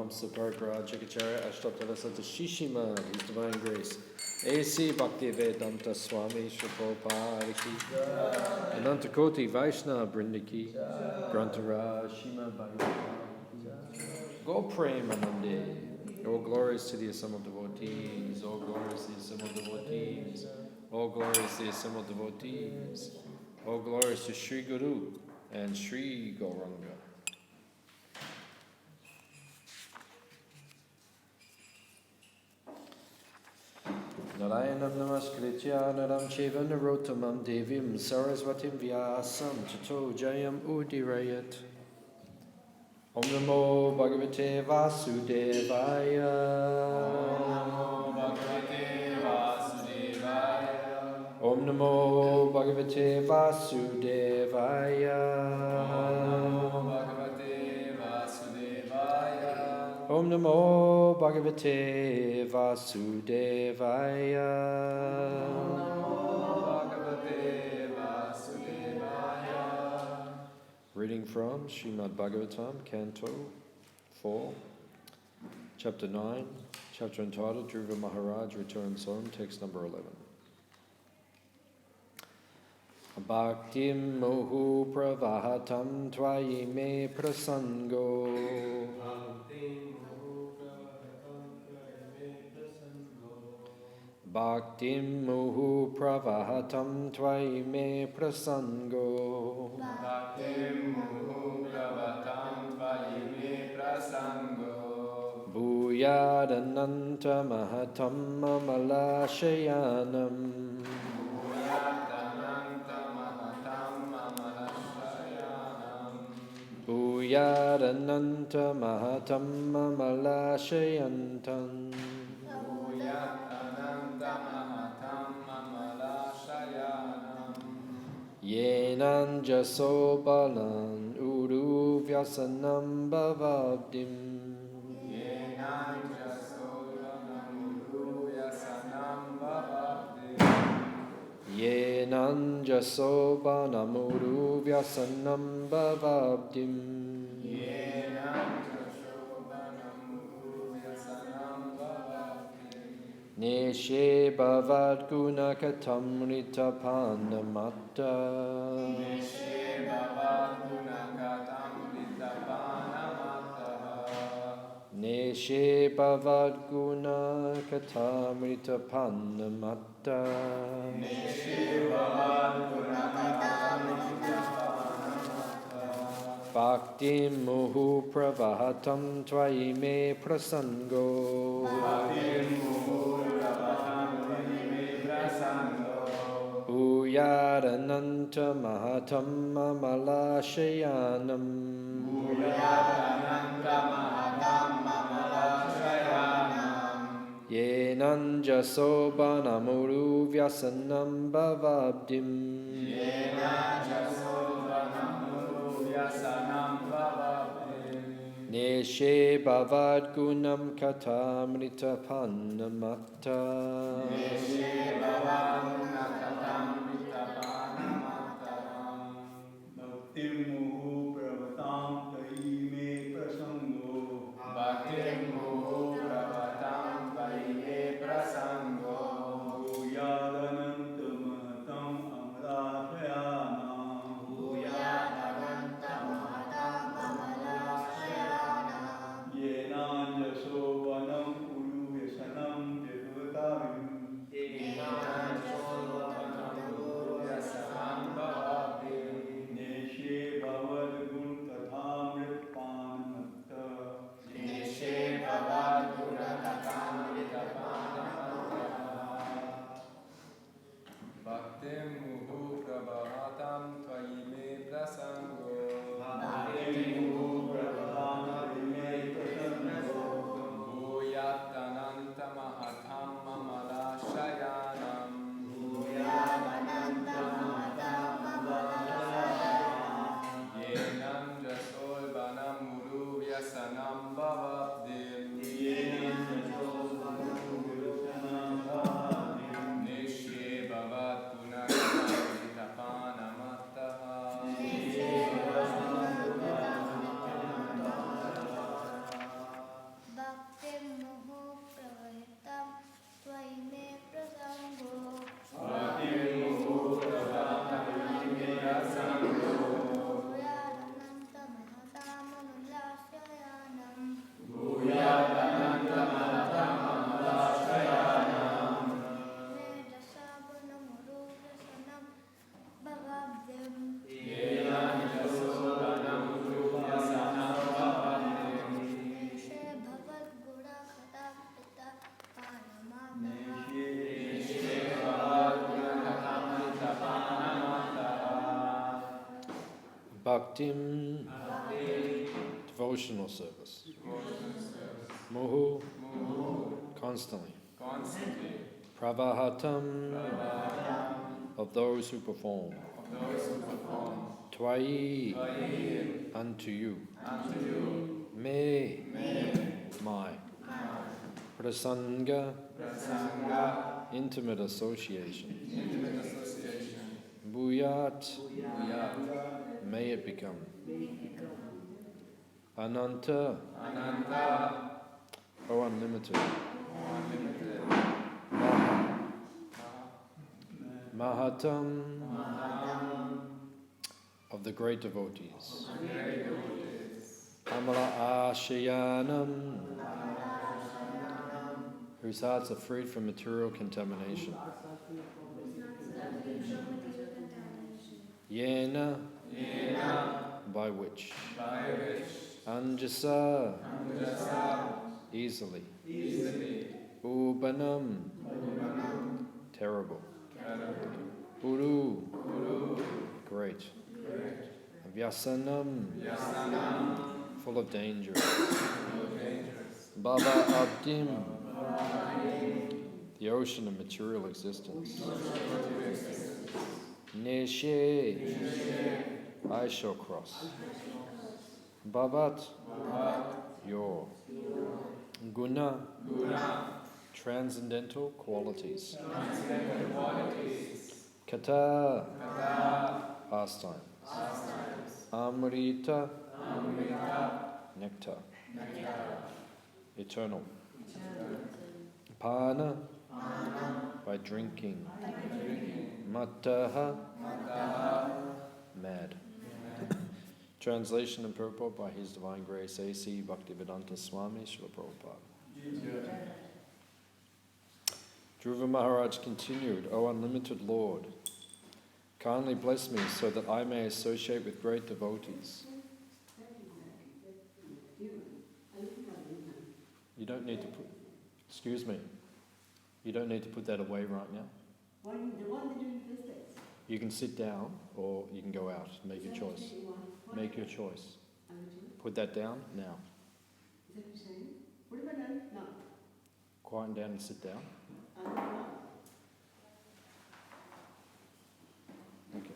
Paramahamsa Paramahansa Acharya Ashtapadasanta Shishima, His Divine Grace, A.C. Bhaktivedanta Swami Prabhupada Ki, Anantakoti Vaishnava Brindaki, Grantara Shima Bhagavatam, Go Premanande, all glories to the assembled devotees, all glories to the assembled devotees, all glories to the assembled devotees, all glories to Sri Guru and Sri Gauranga. Narayanam namaskritya naram cheva narottamam devim sarasvatim vyasam tato jayam udirayat. Om namo bhagavate vasudevaya. Om namo bhagavate vasudevaya. Om namo bhagavate vasudevaya. Reading from Śrīmad Bhāgavatam, Canto 4, Chapter 9, chapter entitled Dhruva Maharaj Returns Home, text number 11. Bhaktim muhu pravahatam tvayi me prasango. Bhaktim muhu pravahatam tvayi me prasango. Bhaktim muhu pravahatam tvayi me prasango. Bhuyadananta mahatam amalashayanam. Bhuyadananta mahatam amalashayantam. Yenan jaso balan uru vyasanam bhavabdim. Yenan jaso balan uru vyasanam bhavabdim. Yenan jaso balan uru vyasanam bhavabdim. Neshe bhavad guna katam ritapanamatta. Neshe bhavad guna katam ritapanamatta. Neshe bhavad guna katam ritapanamatta. Neshe bhavad guna katam ritapanamatta. Bhaktim muhu pravahatam tvayi me prasango. Bhaktim muhu Bhuyadananta mahatam amalashayanam. Bhuyadananta mahatam amalashayanam. Yenan jaso banamuru vyasanam bhavabdim. Yenan jaso banamuru vyasanam bhavabdim. Neshe bhavad gunam katam ritapanamatta. Neshe bhavad gunam katam ritapanamatta. Bhaktim muhu pravatam tvayi me prasango. Bhaktim muhu pravatam tvayi me prasango. Bhuyadananta mahatam amalashayanam. Bhuyadananta mahatam amalashayanam. Yenan jaso vanam uru vyasanam devatarim. Yenan jaso vanam uru vyasanam bhavabdim. Neshe bhavad Bhaktim, devotional service. Muhu, constantly. Pravahatam, of those who perform. Tvai, unto you. Me, my. Prasanga, intimate association. Bhuyat, may it become. Ananta, O unlimited. Mahatam, of the great devotees. Amala Ashayanam, whose hearts are freed from material contamination. Yena, by which. Anjasa, easily. Ubanam, terrible. Uru, great. Vyasanam, full of danger. Baba Abdim, the ocean of material existence. Neshe, I shall cross. Bhavat, your. Guna, transcendental qualities. Kata, pastime. Amrita, nectar. Eternal. Pana, by drinking. Mataha, mad. Translation and purport by His Divine Grace A.C. Bhaktivedanta Swami Srila Prabhupada. Dhruva Maharaj continued, O unlimited Lord, kindly bless me so that I may associate with great devotees. You don't need to put, excuse me, you don't need to put that away right now. You can sit down or you can go out. Make your choice. Make your choice. Put that down now. Quieten down and sit down. Okay.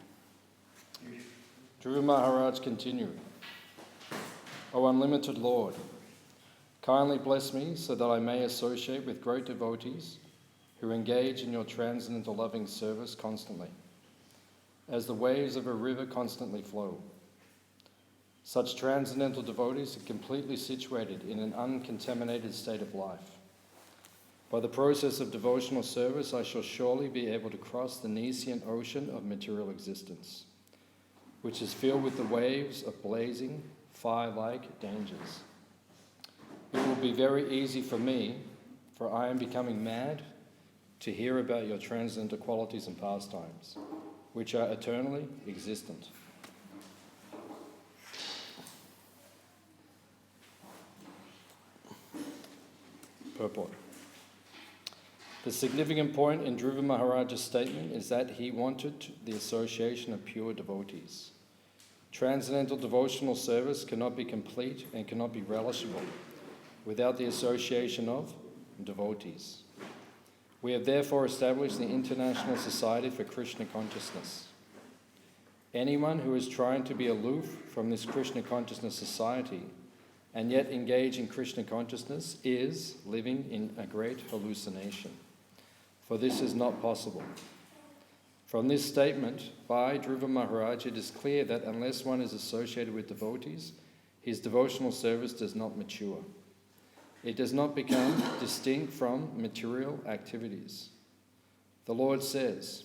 Dhruva Maharaj continued, O unlimited Lord, kindly bless me so that I may associate with great devotees who engage in your transcendental loving service constantly, as the waves of a river constantly flow. Such transcendental devotees are completely situated in an uncontaminated state of life. By the process of devotional service, I shall surely be able to cross the nescient ocean of material existence, which is filled with the waves of blazing, fire-like dangers. It will be very easy for me, for I am becoming mad, to hear about your transcendental qualities and pastimes, which are eternally existent. Purport. The significant point in Dhruva Maharaj's statement is that he wanted the association of pure devotees. Transcendental devotional service cannot be complete and cannot be relishable without the association of devotees. We have therefore established the International Society for Krishna Consciousness. Anyone who is trying to be aloof from this Krishna Consciousness Society and yet engage in Krishna consciousness is living in a great hallucination, for this is not possible. From this statement by Dhruva Maharaj, it is clear that unless one is associated with devotees, his devotional service does not mature. It does not become distinct from material activities. The Lord says,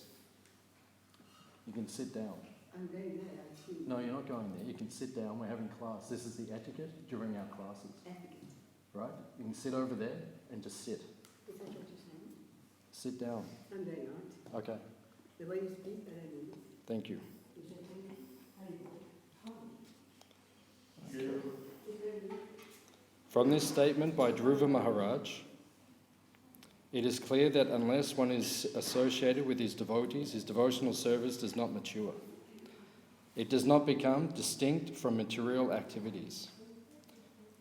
you can sit down. I'm going there. No, you're not going there. You can sit down. We're having class. This is the etiquette during our classes. Etiquette. Right? You can sit over there and just sit. Is that what you're saying? Sit down. I'm going on. Okay. The way you speak, I don't know. Thank you. Is that From this statement by Dhruva Maharaj, it is clear that unless one is associated with his devotees, his devotional service does not mature. It does not become distinct from material activities.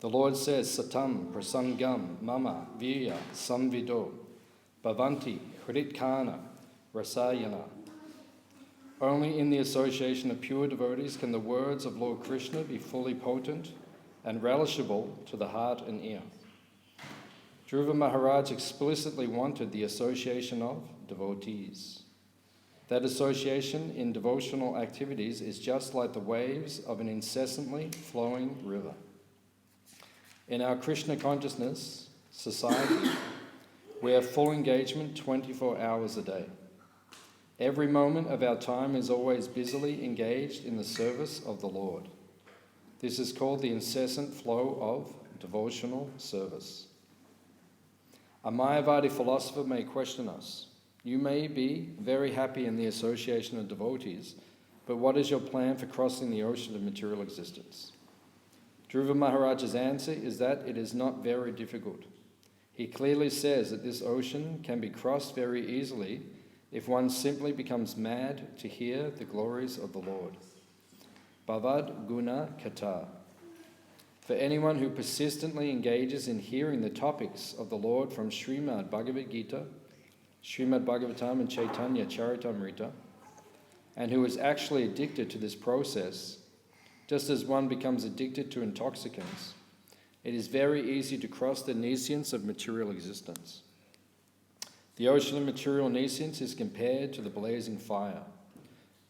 The Lord says, Satam prasangam mama virya samvido bhavanti hritkana rasayana. Only in the association of pure devotees can the words of Lord Krishna be fully potent and relishable to the heart and ear. Dhruva Maharaj explicitly wanted the association of devotees. That association in devotional activities is just like the waves of an incessantly flowing river. In our Krishna consciousness society, we have full engagement 24 hours a day. Every moment of our time is always busily engaged in the service of the Lord. This is called the incessant flow of devotional service. A Mayavadi philosopher may question us. You may be very happy in the association of devotees, but what is your plan for crossing the ocean of material existence? Dhruva Maharaj's answer is that it is not very difficult. He clearly says that this ocean can be crossed very easily if one simply becomes mad to hear the glories of the Lord. Bhavad Guna Kata. For anyone who persistently engages in hearing the topics of the Lord from Śrīmad Bhāgavatam, Śrīmad Bhāgavatam and Chaitanya Charitamrita, and who is actually addicted to this process, just as one becomes addicted to intoxicants, it is very easy to cross the nescience of material existence. The ocean of material nescience is compared to the blazing fire.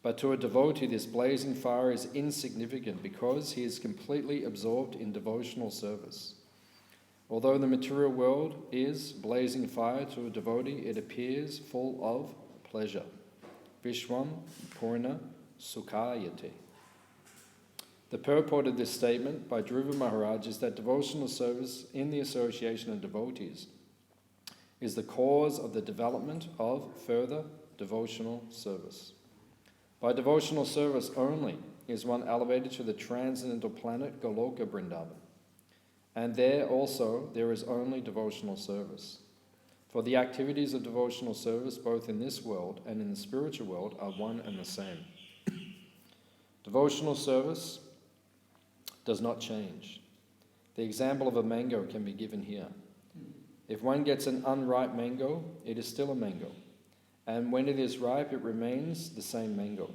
But to a devotee, this blazing fire is insignificant because he is completely absorbed in devotional service. Although the material world is blazing fire to a devotee, it appears full of pleasure. Vishwam Purna Sukhayate. The purport of this statement by Dhruva Maharaj is that devotional service in the association of devotees is the cause of the development of further devotional service. By devotional service only is one elevated to the transcendental planet Goloka Vrindavan. And there also there is only devotional service. For the activities of devotional service, both in this world and in the spiritual world, are one and the same. Devotional service does not change. The example of a mango can be given here. If one gets an unripe mango, it is still a mango. And when it is ripe, it remains the same mango.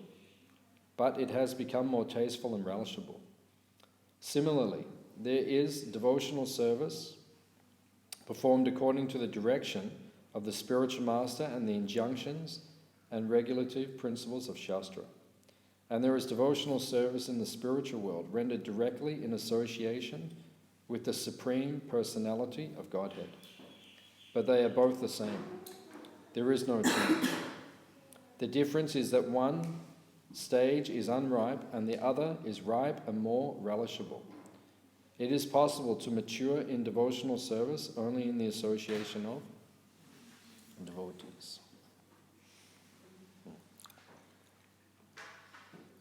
But it has become more tasteful and relishable. Similarly, there is devotional service performed according to the direction of the spiritual master and the injunctions and regulative principles of Shastra. And there is devotional service in the spiritual world rendered directly in association with the Supreme Personality of Godhead. But they are both the same. There is no change. The difference is that one stage is unripe and the other is ripe and more relishable. It is possible to mature in devotional service only in the association of devotees.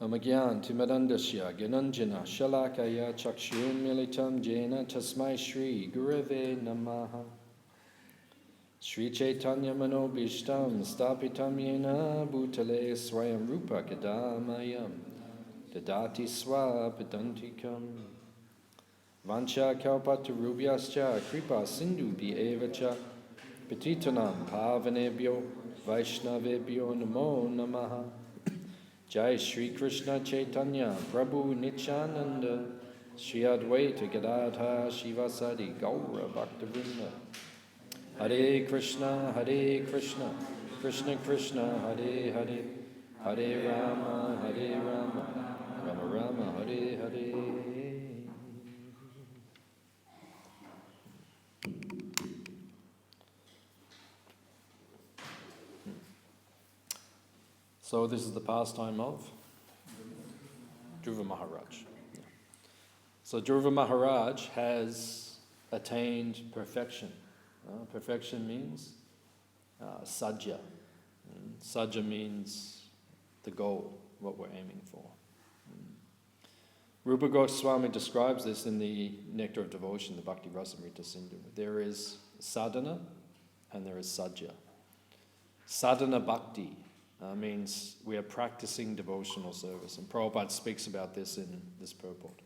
Amagyan timadandasya gananjana shalakaya chakshun militam jena tasmai shri gurave namaha. Shri Chaitanya Manobishtam Stapitam Yena Bhutale Swayam Rupa Kadamayam Dadati Swapadantikam Vancha Kalpatarubhyascha Kripa Sindhu Bhievacha Petitanam Pavanebhyo Vaishnavebhyo Namo Namaha. Jai Shri Krishna Chaitanya Prabhu Nityananda Shri Advaita Gadadha Shivasadi Gaura Bhaktivedanta. Hare Krishna, Krishna Krishna, Hare Hare, Hare Rama, Rama Rama, Hare Hare. So this is the pastime of Dhruva Maharaj. So Dhruva Maharaj has attained perfection. Perfection means sajja. Sajja means the goal, what we're aiming for. Rupa Goswami describes this in the Nectar of Devotion, the Bhakti Rasamrita Sindhu. There is sadhana and there is sajja. Sadhana bhakti means we are practicing devotional service. And Prabhupada speaks about this in this purport.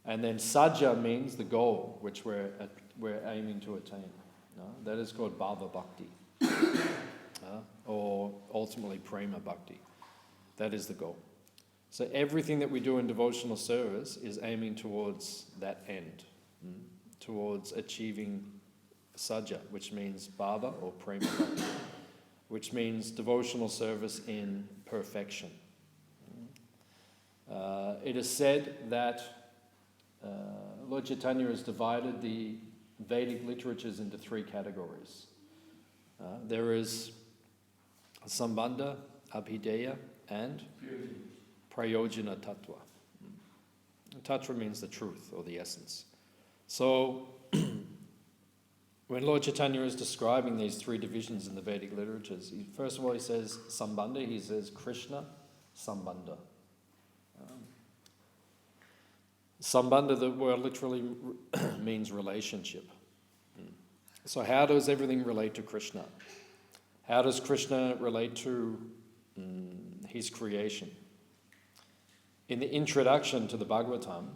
And then Sajja means the goal, which we're aiming to attain. That is called Bhava Bhakti, or ultimately Prema Bhakti. That is the goal. So everything that we do in devotional service is aiming towards that end, towards achieving Sajja, which means Bhava or Prema Bhakti, which means devotional service in perfection. It is said that Lord Chaitanya has divided the Vedic literatures into three categories. There is Sambandha, Abhideya, and Prayojana Tattva. Tattva means the truth or the essence. So, when Lord Chaitanya is describing these three divisions in the Vedic literatures, first of all he says Sambandha, he says Krishna Sambandha. Sambandha, the word literally means relationship. So how does everything relate to Krishna? How does Krishna relate to his creation? In the introduction to the Bhagavatam,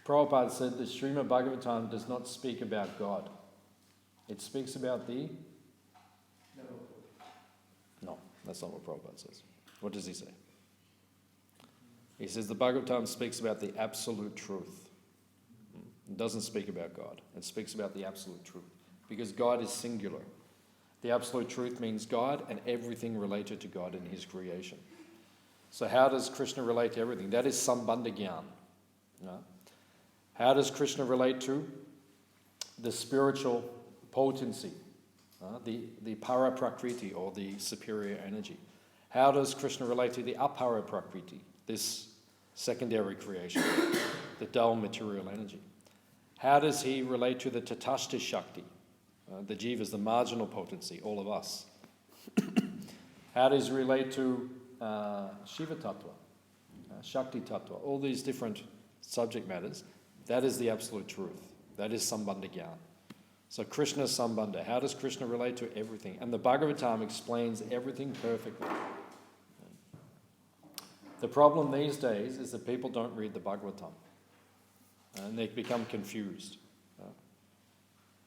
Prabhupada said the Śrīmad Bhāgavatam does not speak about God. It speaks about the... No, that's not what Prabhupada says. What does he say? He says the Bhagavatam speaks about the absolute truth. It doesn't speak about God. It speaks about the absolute truth. Because God is singular. The absolute truth means God and everything related to God in his creation. So how does Krishna relate to everything? That is Sambandha Gyan. How does Krishna relate to the spiritual potency, the para prakriti or the superior energy? How does Krishna relate to the apara prakriti, this secondary creation, the dull material energy? How does he relate to the tatashta shakti, the jivas, the marginal potency, all of us? How does he relate to Shiva Tattva, Shakti Tattva, all these different subject matters? That is the absolute truth. That is Sambandha Gyan. So Krishna Sambandha. How does Krishna relate to everything? And the Bhagavatam explains everything perfectly. The problem these days is that people don't read the Bhagavatam. And they become confused.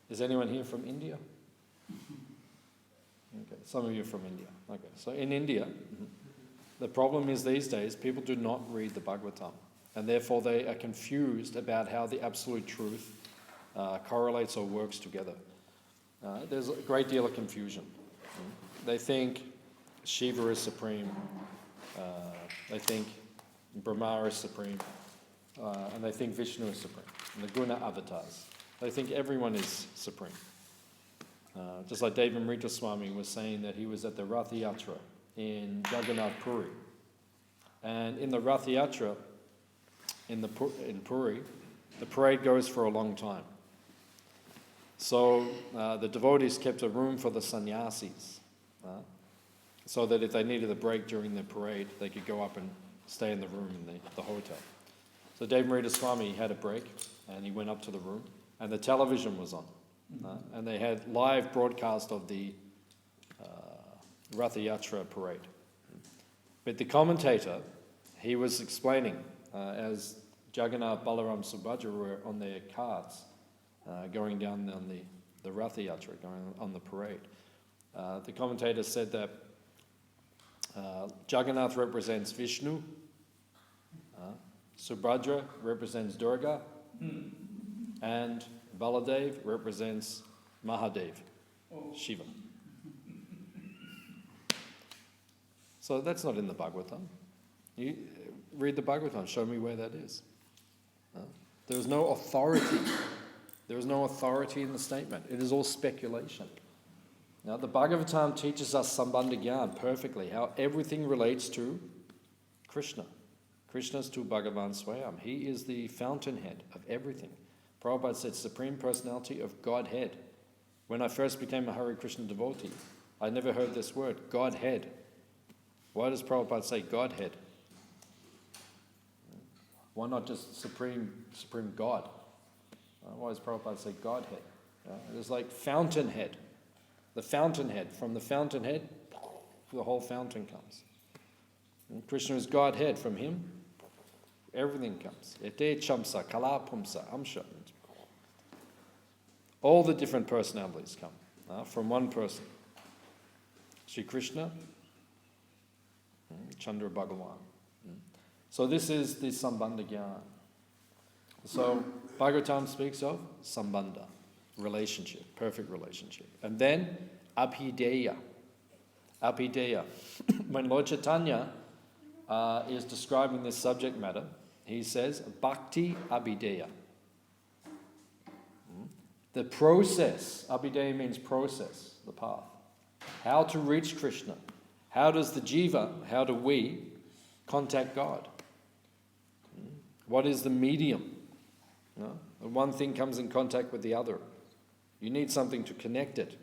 Is anyone here from India? Okay, some of you are from India. Okay, so in India, the problem is these days people do not read the Bhagavatam. And therefore they are confused about how the absolute truth correlates or works together. There's a great deal of confusion. They think Shiva is supreme. They think Brahma is supreme. And they think Vishnu is supreme. And the Guna avatars. They think everyone is supreme. Just like Devamrita Swami was saying that he was at the Rath Yatra in Jagannath Puri. And in the Rath Yatra, in Puri, the parade goes for a long time. So the devotees kept a room for the sannyasis, so that if they needed a break during the parade, they could go up and stay in the room in the hotel. So Devamrita Swami had a break, and he went up to the room, and the television was on. And they had live broadcast of the Rath Yatra parade. But the commentator, he was explaining, as Jagannath, Balaram, Subhadra were on their carts, going down on the Rath Yatra, going on the parade. The commentator said that Jagannath represents Vishnu, Subhadra represents Durga, and Baladev represents Mahadev, Shiva. So that's not in the Bhagavatam. You read the Bhagavatam, show me where that is. There is no authority. There is no authority in the statement. It is all speculation. Now, the Bhagavatam teaches us Sambandha Gyan perfectly, how everything relates to Krishna. Krishna's to Bhagavan Swayam. He is the fountainhead of everything. Prabhupada said, Supreme Personality of Godhead. When I first became a Hare Krishna devotee, I never heard this word, Godhead. Why does Prabhupada say Godhead? Why not just Supreme God? Why does Prabhupada say Godhead? It is like fountainhead. The fountainhead. From the fountainhead, the whole fountain comes. And Krishna is Godhead. From him, everything comes. Ete chamsa, kala pumsa, amsha. All the different personalities come from one person. Sri Krishna, Chandra Bhagavan. So this is the Sambandha Jnana. So Bhagavatam speaks of Sambandha, relationship, perfect relationship. And then Abhideya. Abhideya. When Lord Chaitanya is describing this subject matter, he says Bhakti Abhideya. The process, Abhideya means process, the path. How to reach Krishna. How does the jiva, how do we contact God? What is the medium? No? One thing comes in contact with the other. You need something to connect it.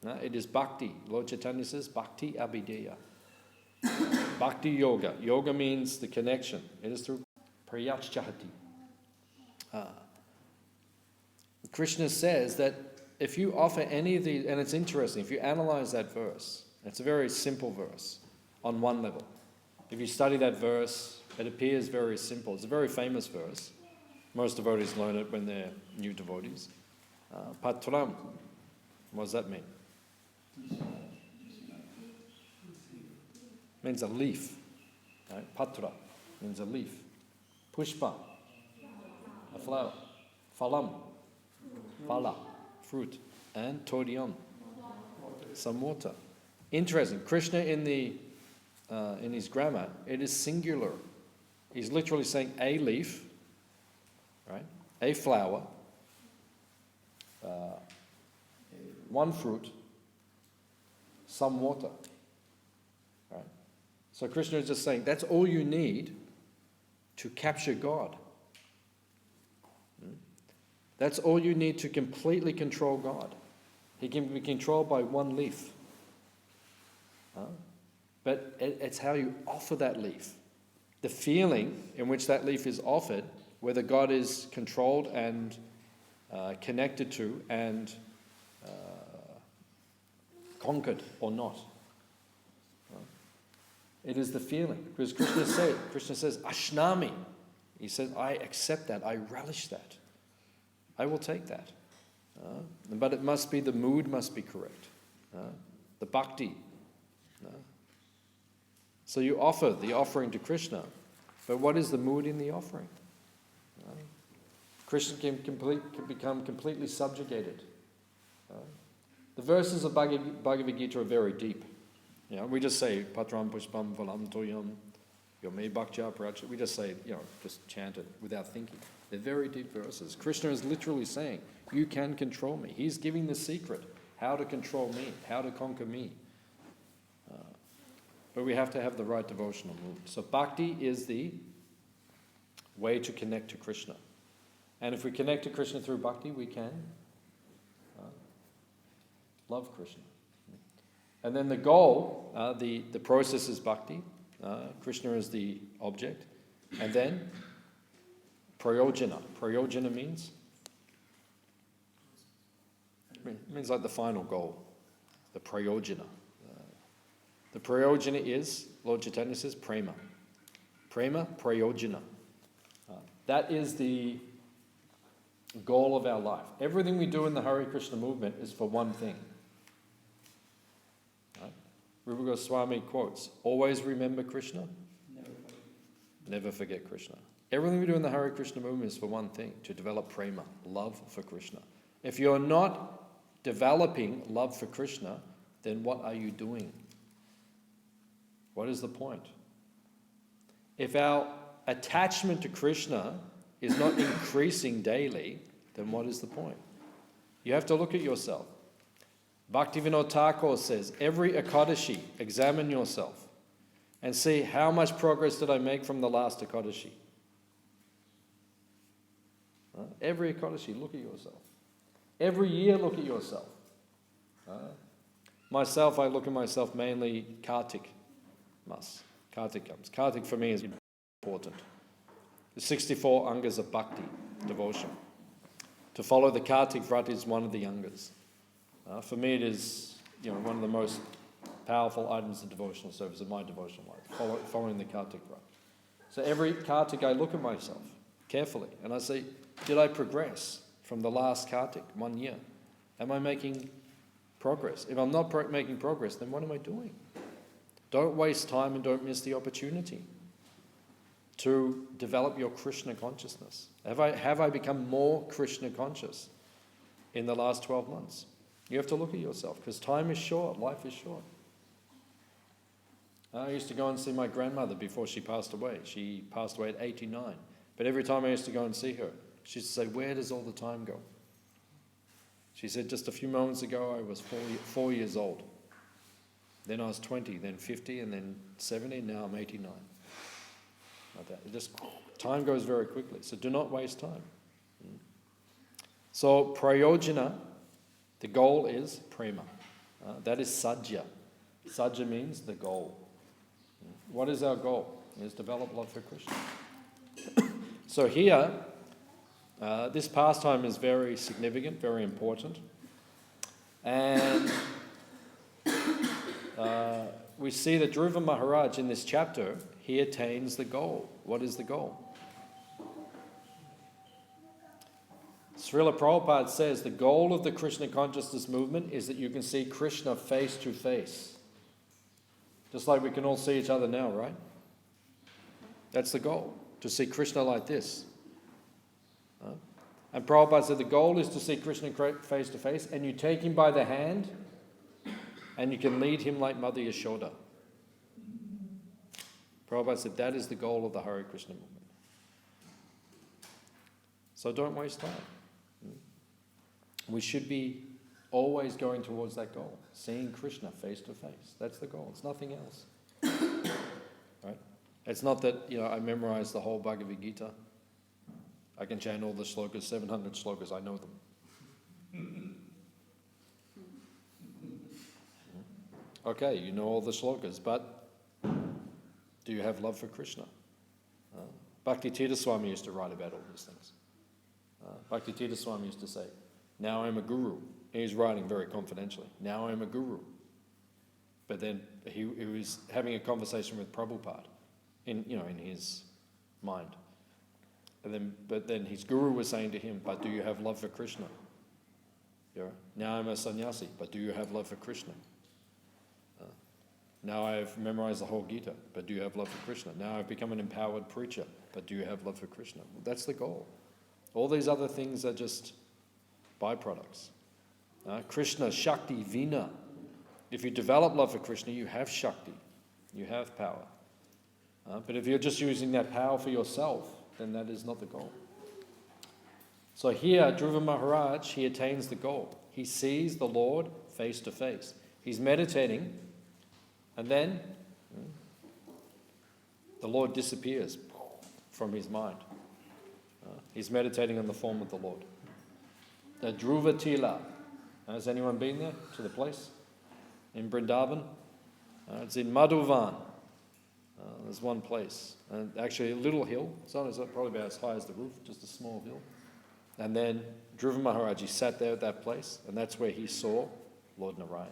No? It is bhakti. Lord Chaitanya says bhakti abhideya. Bhakti yoga. Yoga means the connection. It is through prayachchahati. Krishna says that if you offer any of these, and it's interesting, if you analyze that verse, it's a very simple verse on one level. If you study that verse, it appears very simple. It's a very famous verse. Most devotees learn it when they're new devotees. Patram, what does that mean? Means a leaf. Right? Patra means a leaf. Pushpa, a flower. Phalam, phala, fruit. And todiyam, some water. Interesting. Krishna in his grammar, it is singular. He's literally saying a leaf, right? A flower, one fruit, some water, right? So Krishna is just saying that's all you need to capture God. That's all you need to completely control God. He can be controlled by one leaf. But it's how you offer that leaf. The feeling in which that leaf is offered, whether God is controlled and connected to and conquered or not. It is the feeling. Because Krishna says, Ashnami. He says, I accept that, I relish that. I will take that. But it must be, the mood must be correct. The bhakti. So you offer the offering to Krishna, but what is the mood in the offering? Krishna can become completely subjugated. The verses of Bhagavad Gita are very deep. We just say, Patram Pushpam Phalam Toyam, Yome Bhaktya Pracha. We just say, just chant it without thinking. They're very deep verses. Krishna is literally saying, you can control me. He's giving the secret, how to control me, how to conquer me. But we have to have the right devotional mood. So bhakti is the way to connect to Krishna. And if we connect to Krishna through bhakti, we can love Krishna. And then the goal, the process is bhakti. Krishna is the object. And then prayojana. Prayojana means like the final goal. The prayojana. The prayojana is, Lord Chaitanya says, prema. Prema, prayojana. That is the goal of our life. Everything we do in the Hare Krishna movement is for one thing. Right? Rupa Goswami quotes, always remember Krishna, never forget Krishna. Everything we do in the Hare Krishna movement is for one thing, to develop prema, love for Krishna. If you're not developing love for Krishna, then what are you doing? What is the point? If our attachment to Krishna is not increasing daily, then what is the point? You have to look at yourself. Bhaktivedanta Thakur says, every Ekadashi, examine yourself and see how much progress did I make from the last Ekadashi. Every Ekadashi, look at yourself. Every year, look at yourself. Myself, I look at myself mainly Kartik. Kartik comes. Kartik for me is important. The 64 angas of bhakti, devotion. To follow the Kartik Vrat is one of the angas. For me it is one of the most powerful items of devotional service in my devotional life, following the Kartik run. So every Kartik I look at myself carefully and I say, did I progress from the last Kartik, 1 year? Am I making progress? If I'm not making progress, then what am I doing? Don't waste time and don't miss the opportunity to develop your Krishna consciousness. Have I become more Krishna conscious in the last 12 months? You have to look at yourself, because time is short, life is short. I used to go and see my grandmother before she passed away. She passed away at 89. But every time I used to go and see her, she used to say, where does all the time go? She said, just a few moments ago I was 4 years old. Then I was 20, then 50, and then 70, now I'm 89. Like that. Time goes very quickly, so do not waste time. So prayojana, the goal is prema. That is sajja. Sajja means the goal. What is our goal? It is develop love for Krishna. So here, this pastime is very significant, very important. And we see that Dhruva Maharaj in this chapter, he attains the goal. What is the goal? Srila Prabhupada says the goal of the Krishna consciousness movement is that you can see Krishna face to face. Just like we can all see each other now, right? That's the goal, to see Krishna like this. And Prabhupada said the goal is to see Krishna face to face, and you take him by the hand and you can lead him like Mother Yashoda. Prabhupada said that is the goal of the Hare Krishna movement. So don't waste time. We should be always going towards that goal, seeing Krishna face to face. That's the goal. It's nothing else. Right? It's not that, I memorized the whole Bhagavad Gita. I can chant all the shlokas, 700 shlokas, I know them. Okay, you know all the shlokas, but do you have love for Krishna? Bhaktivedanta Swami used to write about all these things. Bhaktivedanta Swami used to say, now I'm a guru. He was writing very confidentially. Now I'm a guru. But then he was having a conversation with Prabhupada in his mind. But then his guru was saying to him, but do you have love for Krishna? Now I'm a sannyasi, but do you have love for Krishna? Now I've memorized the whole Gita, but do you have love for Krishna? Now I've become an empowered preacher, but do you have love for Krishna? Well, that's the goal. All these other things are just byproducts. Krishna, Shakti, Vina. If you develop love for Krishna, you have Shakti, you have power. But if you're just using that power for yourself, then that is not the goal. So here, Dhruva Maharaj, he attains the goal. He sees the Lord face to face. He's meditating, and then the Lord disappears from his mind. He's meditating on the form of the Lord. The Dhruva Tila. Has anyone been there to the place? In Vrindavan? It's in Madhuvan. There's one place. And actually a little hill. It's probably about as high as the roof, just a small hill. And then Dhruva Maharaj, he sat there at that place, and that's where he saw Lord Narayan.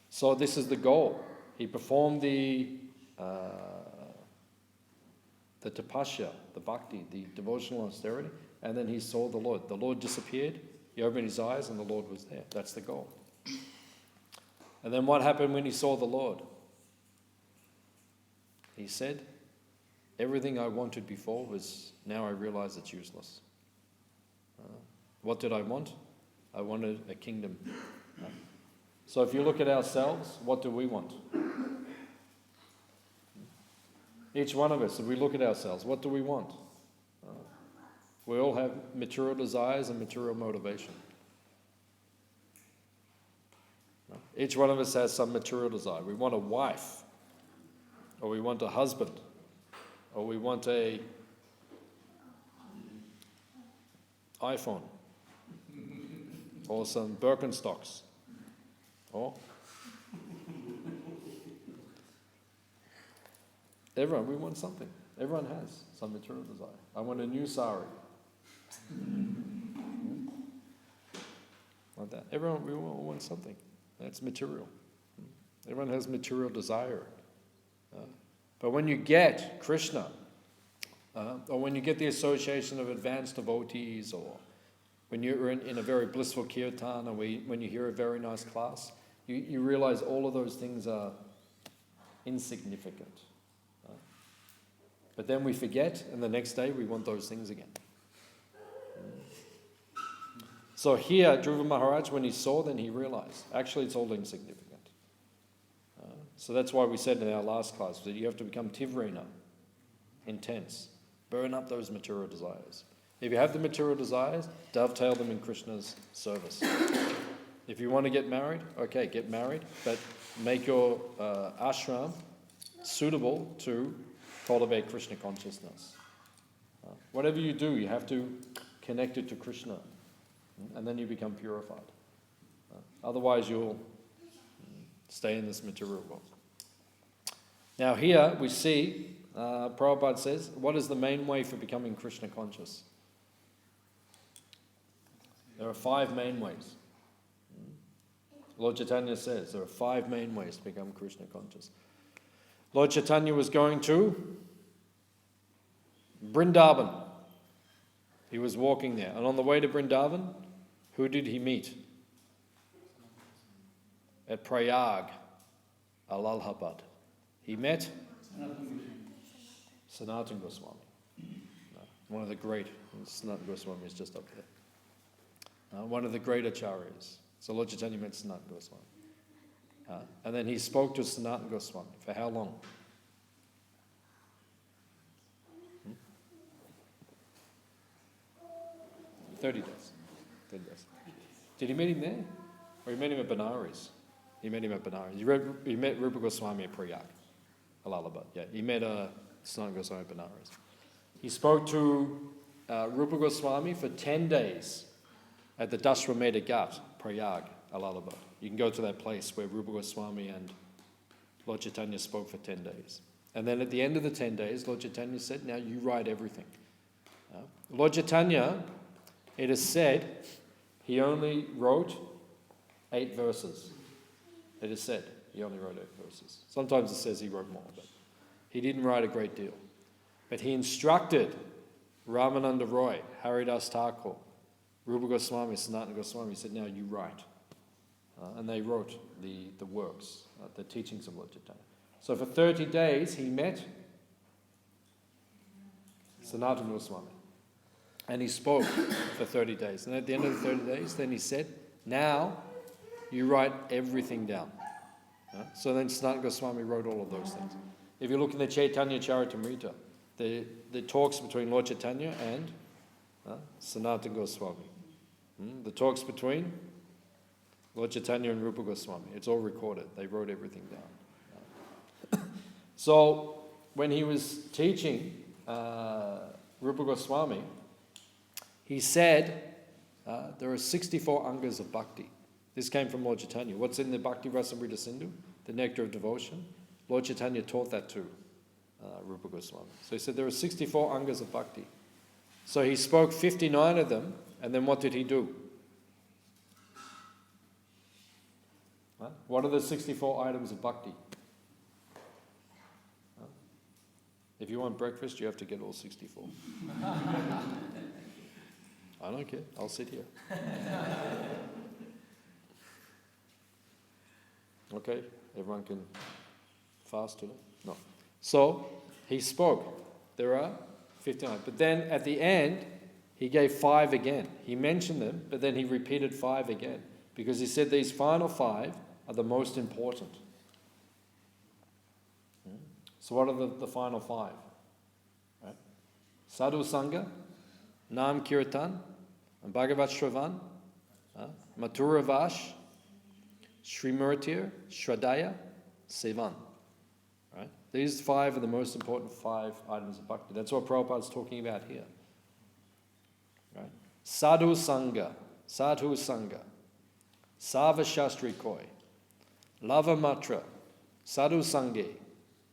So this is the goal. He performed the tapasya, the bhakti, the devotional austerity, and then he saw the Lord. The Lord disappeared, he opened his eyes, and the Lord was there. That's the goal. And then what happened when he saw the Lord? He said, everything I wanted before was, now I realize it's useless. What did I want? I wanted a kingdom. So if you look at ourselves, what do we want? Each one of us, if we look at ourselves, what do we want? We all have material desires and material motivation. Each one of us has some material desire. We want a wife, or we want a husband, or we want a iPhone, or some Birkenstocks, or everyone, we want something. Everyone has some material desire. I want a new sari. Like that. Everyone, we all want something. That's material. Everyone has material desire. But when you get Krishna, or when you get the association of advanced devotees, or when you're in a very blissful kirtan, or when you hear a very nice class, you realize all of those things are insignificant. But then we forget, and the next day we want those things again. So here, Dhruva Maharaj, when he saw, then he realized, actually it's all insignificant. So that's why we said in our last class that you have to become tivrena, intense. Burn up those material desires. If you have the material desires, dovetail them in Krishna's service. If you want to get married, okay, get married, but make your ashram suitable to cultivate Krishna consciousness. Whatever you do, you have to connect it to Krishna, and then you become purified. Otherwise, you'll stay in this material world. Now here we see, Prabhupada says, what is the main way for becoming Krishna conscious? There are 5 main ways. Lord Chaitanya says there are 5 main ways to become Krishna conscious. Lord Chaitanya was going to Vrindavan. He was walking there. And on the way to Vrindavan, who did he meet? At Prayag, Allahabad. He met Sanatana Goswami. One of the great, Sanatana Goswami is just up there. One of the great acharyas. So Lord Chaitanya met Sanatana Goswami. And then he spoke to Sanatana Goswami. For how long? 30 days. 30 days. Did he meet him there? Or he met him at Benares? He met him at Benares. He met Rupa Goswami at Prayag, Allahabad. Yeah, he met Sanatana Goswami at Benares. He spoke to Rupa Goswami for 10 days at the Dashrameda Ghat, Prayag, Allahabad. You can go to that place where Rupa Goswami and Lord Chaitanya spoke for 10 days. And then at the end of the 10 days, Lord Chaitanya said, now you write everything. Lord Chaitanya, it is said, he only wrote 8 verses. It is said he only wrote 8 verses. Sometimes it says he wrote more, but he didn't write a great deal. But he instructed Ramananda Roy, Haridas Thakur, Rupa Goswami, Sanatana Goswami. He said, now you write. And they wrote the works, the teachings of Lord Chaitanya. So for 30 days he met Sanatana Goswami. And he spoke for 30 days. And at the end of the 30 days, then he said, now you write everything down. So then Sanatana Goswami wrote all of those things. If you look in the Chaitanya Charitamrita, the talks between Lord Chaitanya and Sanatana Goswami. The talks between Lord Chaitanya and Rupa Goswami. It's all recorded. They wrote everything down. So when he was teaching Rupa Goswami, he said there are 64 angas of bhakti. This came from Lord Chaitanya. What's in the Bhakti Rasamrita Sindhu? The nectar of devotion. Lord Chaitanya taught that to Rupa Goswami. So he said there are 64 angas of bhakti. So he spoke 59 of them, and then what did he do? What are the 64 items of bhakti? If you want breakfast, you have to get all 64. I don't care. I'll sit here. Okay, everyone can fast today? No. So, he spoke. There are 59. But then at the end, he gave 5 again. He mentioned them, but then he repeated 5 again. Because he said these final 5 are the most important. So what are the final 5? Right? Sadhu Sangha, Nam Kirtan, Bhagavat Shravan, Mathura Vash, Srimurtir, Shradaya, Sevan. Right? These 5 are the most important 5 items of bhakti. That's what Prabhupada's talking about here. Right? Sadhu Sangha, Sadhu Sangha, Sava Shastri Koi, Lava Matra, Sadhu Sanghe,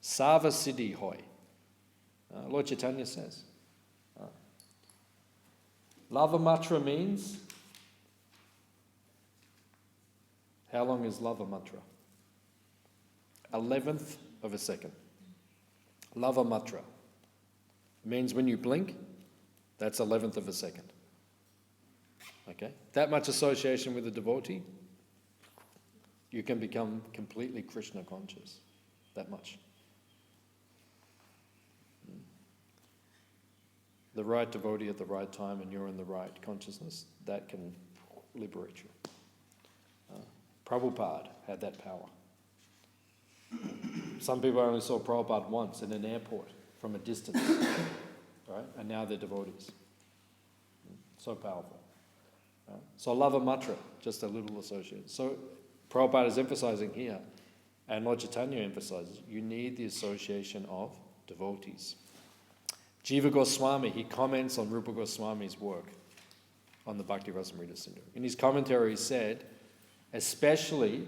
Sava Siddhi Hoy. Lord Chaitanya says. Lava Matra means How long is lava matra? 1/11th of a second. Lava matra means when you blink, that's 1/11th of a second. Okay? That much association with a devotee, you can become completely Krishna conscious. That much. The right devotee at the right time and you're in the right consciousness, that can liberate you. Prabhupada had that power. Some people only saw Prabhupada once in an airport from a distance, right? And now they're devotees. So powerful. Right? So lava matra, just a little associated. So Prabhupada is emphasizing here, and Lord Chaitanya emphasizes, you need the association of devotees. Jiva Goswami, he comments on Rupa Goswami's work on the Bhakti Rasamrita Sindhu. In his commentary he said, especially,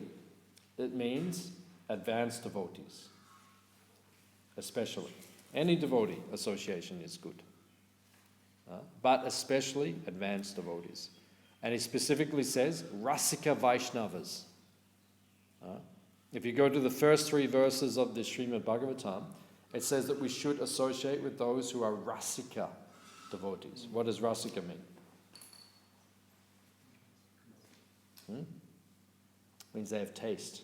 it means advanced devotees. Especially. Any devotee association is good. But especially advanced devotees. And he specifically says, Rasika Vaishnavas. If you go to the first 3 verses of the Śrīmad Bhāgavatam, it says that we should associate with those who are Rasika devotees. What does Rasika mean? Means they have taste.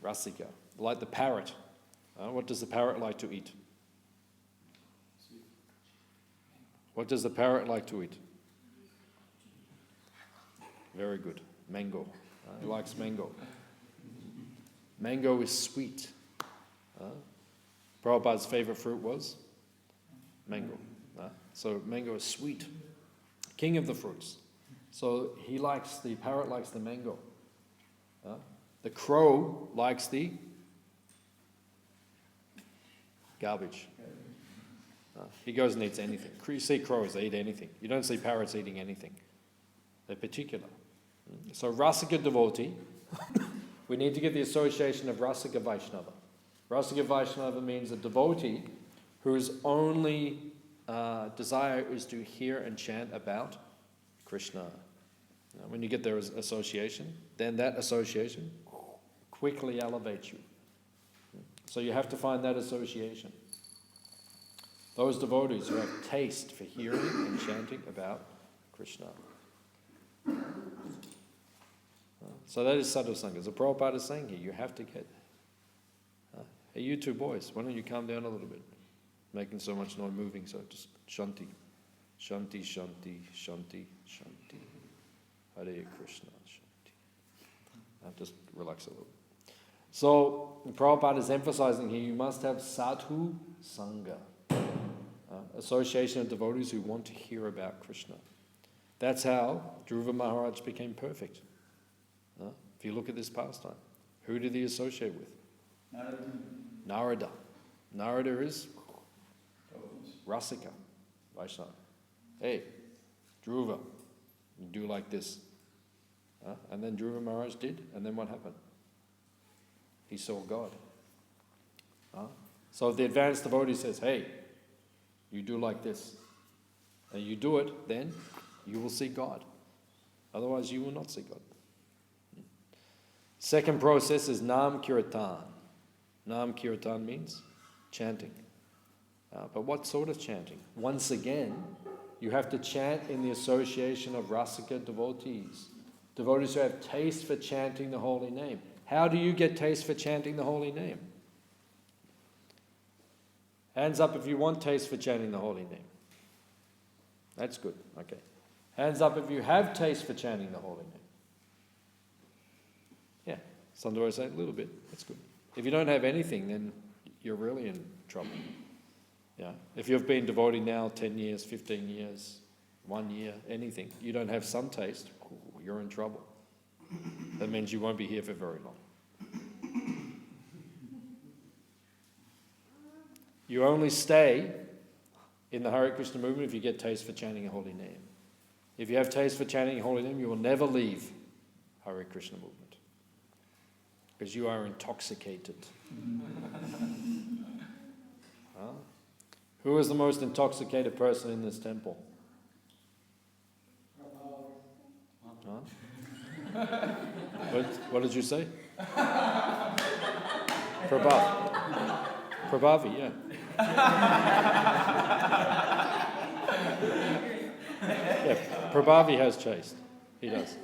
Rasika. Like the parrot. What does the parrot like to eat? What does the parrot like to eat? Very good. Mango. He likes mango. Mango is sweet. Prabhupada's favorite fruit was mango. So mango is sweet. King of the fruits. So the parrot likes the mango. The crow likes the garbage. He goes and eats anything. You see crows, they eat anything. You don't see parrots eating anything. They're particular. So Rasika devotee, we need to get the association of Rasika Vaishnava. Rasika Vaishnava means a devotee whose only desire is to hear and chant about Krishna. When you get their association, then that association quickly elevates you. So you have to find that association. Those devotees who have taste for hearing and chanting about Krishna. So that is Sadhusanga. So Prabhupada is saying here, you have to get... Hey, you two boys, why don't you calm down a little bit? Making so much noise, moving, so just shanti. Shanti, shanti, shanti, shanti. Hare Krishna, shanti. Just relax a little. So Prabhupada is emphasizing here, you must have sadhu sangha. Association of devotees who want to hear about Krishna. That's how Dhruva Maharaj became perfect. If you look at this pastime, who did he associate with? Narada. Narada is Rasika, Vaishnava. Hey, Dhruva, you do like this. And then Dhruva Maharaj did, and then what happened? He saw God. So if the advanced devotee says, hey, you do like this, and you do it, then you will see God. Otherwise, you will not see God. Second process is Nam Kirtan. Nam Kirtan means chanting. But what sort of chanting? Once again, you have to chant in the association of Rasika devotees. Devotees who have taste for chanting the holy name. How do you get taste for chanting the holy name? Hands up if you want taste for chanting the holy name. That's good, okay. Hands up if you have taste for chanting the holy name. Yeah, some devotees say a little bit, that's good. If you don't have anything, then you're really in trouble. Yeah. If you've been devotee now 10 years, 15 years, 1 year, anything, you don't have some taste, you're in trouble. That means you won't be here for very long. You only stay in the Hare Krishna movement if you get taste for chanting a holy name. If you have taste for chanting a holy name, you will never leave Hare Krishna movement. Because you are intoxicated. Who is the most intoxicated person in this temple? What did you say? Prabhavi, yeah. Yeah, Prabhavi has chased. He does.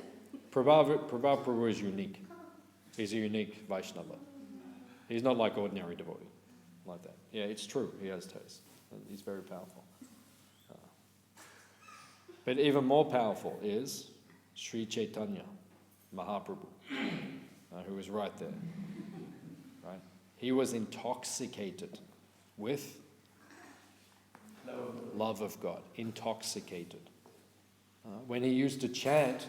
Prabhu is unique. He's a unique Vaishnava. He's not like ordinary devotee, like that. Yeah, it's true. He has taste. He's very powerful. But even more powerful is Sri Chaitanya Mahaprabhu, who was right there. Right? He was intoxicated with love of God. Intoxicated. When he used to chant,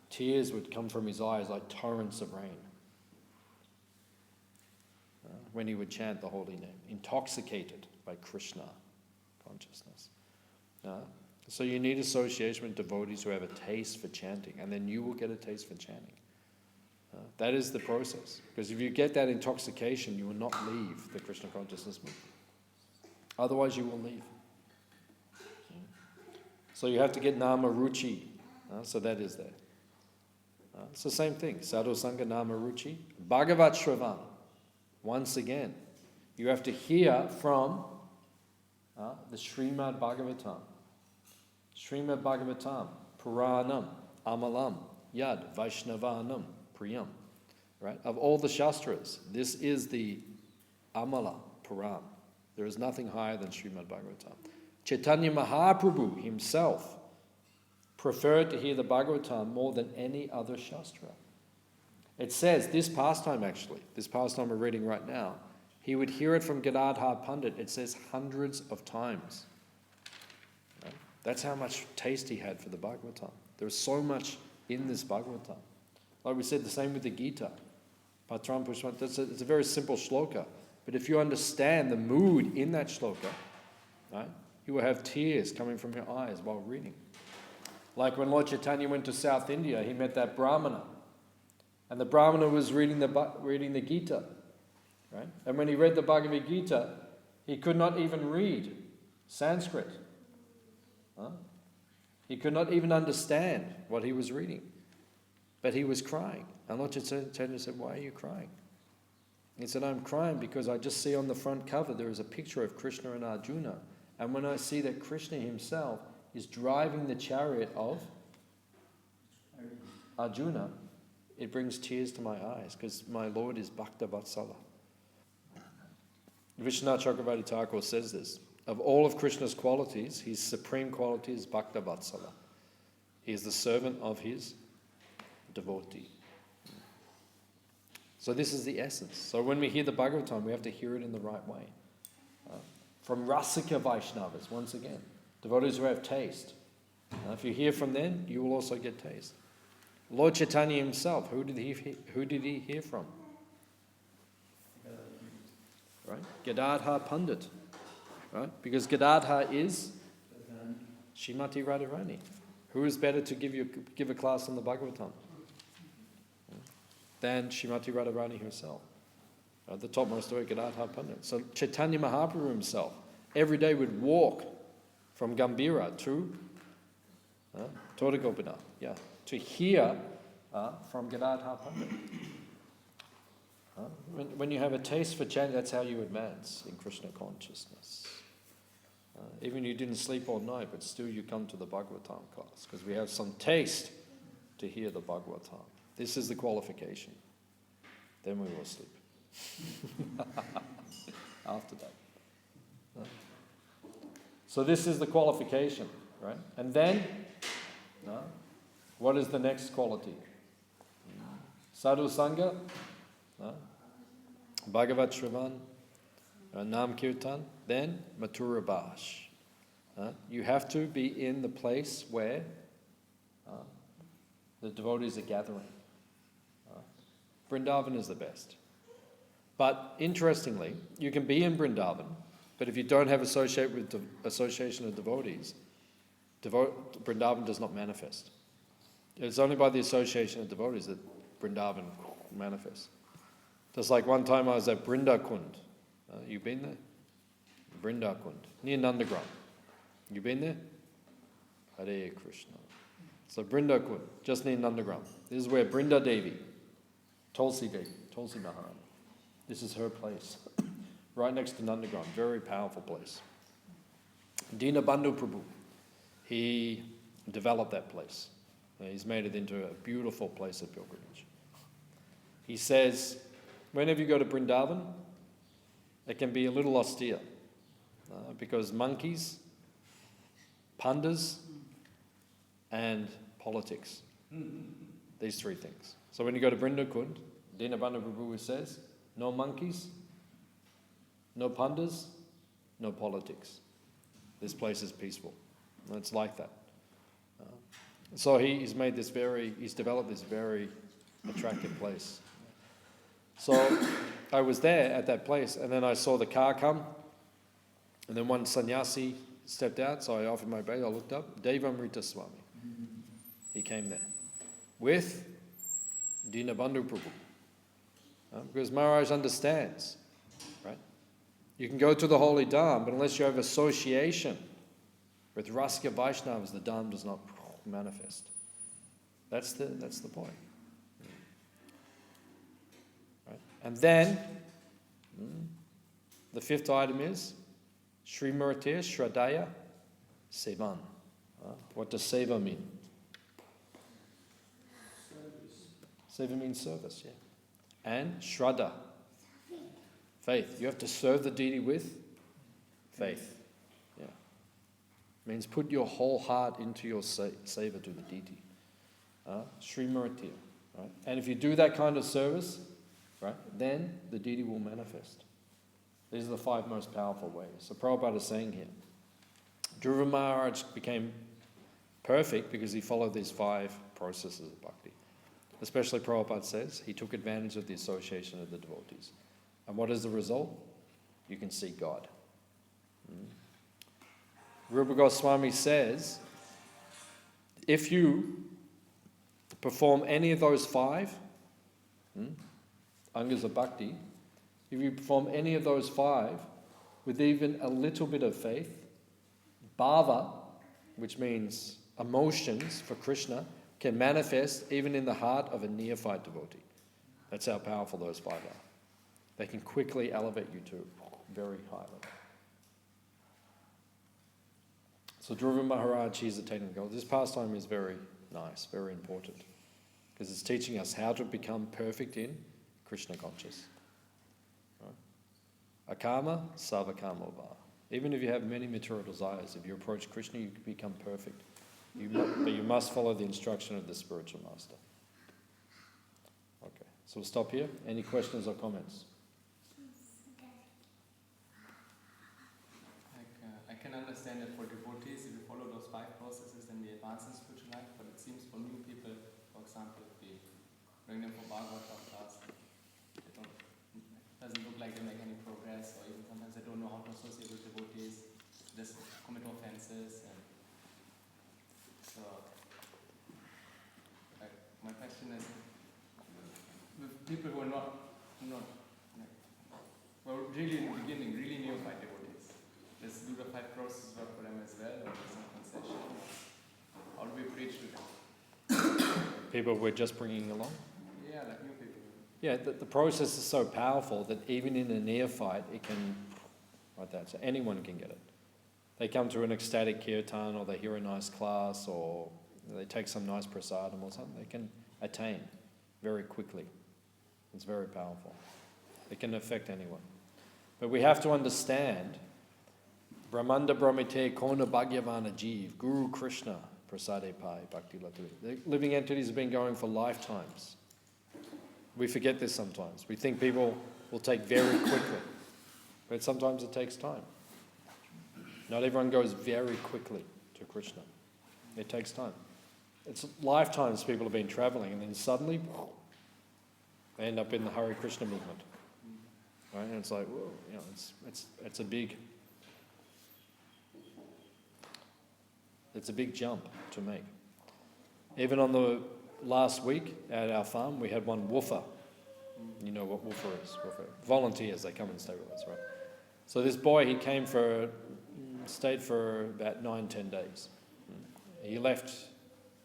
tears would come from his eyes like torrents of rain. When he would chant the holy name. Intoxicated by Krishna consciousness. So you need association with devotees who have a taste for chanting, and then you will get a taste for chanting. That is the process. Because if you get that intoxication, you will not leave the Krishna consciousness movement. Otherwise you will leave. So you have to get nama ruchi. So that is there. It's the same thing. Sadhu Sangha nama ruchi. Bhagavat Shravan. Once again, you have to hear from the Śrīmad Bhāgavatam. Śrīmad Bhāgavatam, Puranam, Amalam, Yad, Vaishnavanam, Priyam. Right? Of all the Shastras, this is the Amala, Puran. There is nothing higher than Śrīmad Bhāgavatam. Chaitanya Mahaprabhu himself preferred to hear the Bhagavatam more than any other Shastra. It says, this pastime we're reading right now, he would hear it from Gadadhar Pandit, it says hundreds of times. Right? That's how much taste he had for the Bhagavatam. There was so much in this Bhagavatam. Like we said, the same with the Gita. Patram Pushpan, it's a very simple shloka. But if you understand the mood in that shloka, right, you will have tears coming from your eyes while reading. Like when Lord Chaitanya went to South India, he met that Brahmana. And the Brahmana was reading the Gita. Right? And when he read the Bhagavad Gita, he could not even read Sanskrit. He could not even understand what he was reading. But he was crying. And Lord Chaitanya said, "Why are you crying?" He said, "I'm crying because I just see on the front cover there is a picture of Krishna and Arjuna. And when I see that Krishna himself is driving the chariot of Arjuna, it brings tears to my eyes because my Lord is Bhakta Vatsala." Vishwanath Chakravarti Thakur says this. Of all of Krishna's qualities, his supreme quality is Bhakta Vatsala. He is the servant of his devotee. So this is the essence. So when we hear the Bhagavatam, we have to hear it in the right way. From Rasika Vaishnavas, once again, devotees who have taste. If you hear from them, you will also get taste. Lord Chaitanya himself, who did he hear from? Right? Gadadhar Pandit. Right? Because Gadadhar is Srimati Radharani. Who is better to give a class on the Bhagavatam than Srimati Radharani herself? The topmost story, Gadadhar Pandit. So Chaitanya Mahaprabhu himself every day would walk from Gambhira to Todagopina, to hear from Gadadhar Pandit. When you have a taste for chanting, that's how you advance in Krishna consciousness. Even you didn't sleep all night, but still you come to the Bhagavatam class because we have some taste to hear the Bhagavatam. This is the qualification. Then we will sleep. After that. So this is the qualification, right? And then, what is the next quality? Sadhu Sangha, Bhagavat Shravan, Nam Kirtan, then Mathura Bhash. You have to be in the place where the devotees are gathering. Vrindavan is the best. But interestingly, you can be in Vrindavan, but if you don't have association of devotees, Vrindavan does not manifest. It's only by the association of devotees that Vrindavan manifests. Just like one time I was at Brindakund. You been there? Brindakund, near Nandagram. You been there? Hare Krishna. So Brindakund, just near Nandagram. This is where Brinda Devi Tulsi Devi, Tulsi Maharani. This is her place, right next to Nandagram, very powerful place. Dinabandhu Prabhu, he developed that place. He's made it into a beautiful place of pilgrimage. He says, whenever you go to Vrindavan, it can be a little austere because monkeys, pandas, and politics. These three things. So when you go to Vrindakund, Dinabandhu Prabhu says, no monkeys, no pandas, no politics. This place is peaceful. And it's like that. So he's developed this very attractive place. So I was there at that place, and then I saw the car come, and then one sannyasi stepped out, so I offered my obeisance. I looked up, Devamrita Swami. He came there with Dinabandhu Prabhu. Because Maharaj understands, right? You can go to the Holy Dham, but unless you have association with Rasika Vaishnavas, the Dham does not manifest. That's the point. Right? And then, the fifth item is Śrīmurti Shraddhaya Sevan. What does seva mean? Seva means service, yeah. And Shraddha, faith. You have to serve the deity with faith. Yeah. Means put your whole heart into your seva to the deity. Śrīmurti. Right? And if you do that kind of service, right, then the deity will manifest. These are the 5 most powerful ways. So Prabhupada is saying here, Dhruva Maharaj became perfect because he followed these 5 processes of bhakti. Especially Prabhupada says, he took advantage of the association of the devotees. And what is the result? You can see God. Rupa Goswami says, if you perform any of those 5 angas of bhakti, if you perform any of those 5 with even a little bit of faith, bhava, which means emotions for Krishna, can manifest even in the heart of a neophyte devotee. That's how powerful those 5 are. They can quickly elevate you to very high level. So Dhruva Maharaj, he's attaining goal. This pastime is very nice, very important, because it's teaching us how to become perfect in Krishna conscious. Right? Akama, savakama va. Even if you have many material desires, if you approach Krishna, you can become perfect. But you must follow the instruction of the spiritual master. Okay, so we'll stop here. Any questions or comments? I can understand that for devotees, if you follow those 5 processes, then they advance in spiritual life. But it seems for new people, for example, if we bring them for Bhagavatam class, it doesn't look like they make any progress, or even sometimes they don't know how to associate with devotees, just commit offenses. So, my question is, with people who are not well, really in the beginning, really neophyte devotees, does do the 5 processes work for them as well, or some concession? How do we preach to them? People we're just bringing along? Yeah, like new people. Yeah, the process is so powerful that even in a neophyte, it can, like that, so anyone can get it. They come to an ecstatic kirtan, or they hear a nice class, or they take some nice prasadam or something, they can attain very quickly. It's very powerful. It can affect anyone. But we have to understand, Brahmanda Brahmite Kona Bhagyavana Jeev, Guru Krishna Prasade Pai Bhakti Laturi. The living entities have been going for lifetimes. We forget this sometimes. We think people will take very quickly, but sometimes it takes time. Not everyone goes very quickly to Krishna. It takes time. It's lifetimes people have been traveling, and then suddenly they end up in the Hare Krishna movement. Right? And it's like, whoa, it's a big jump to make. Even on the last week at our farm, we had one woofer. You know what woofer is? Woofer. Volunteers, they come and stay with us, right? So this boy, he came stayed for about 9-10 days. He left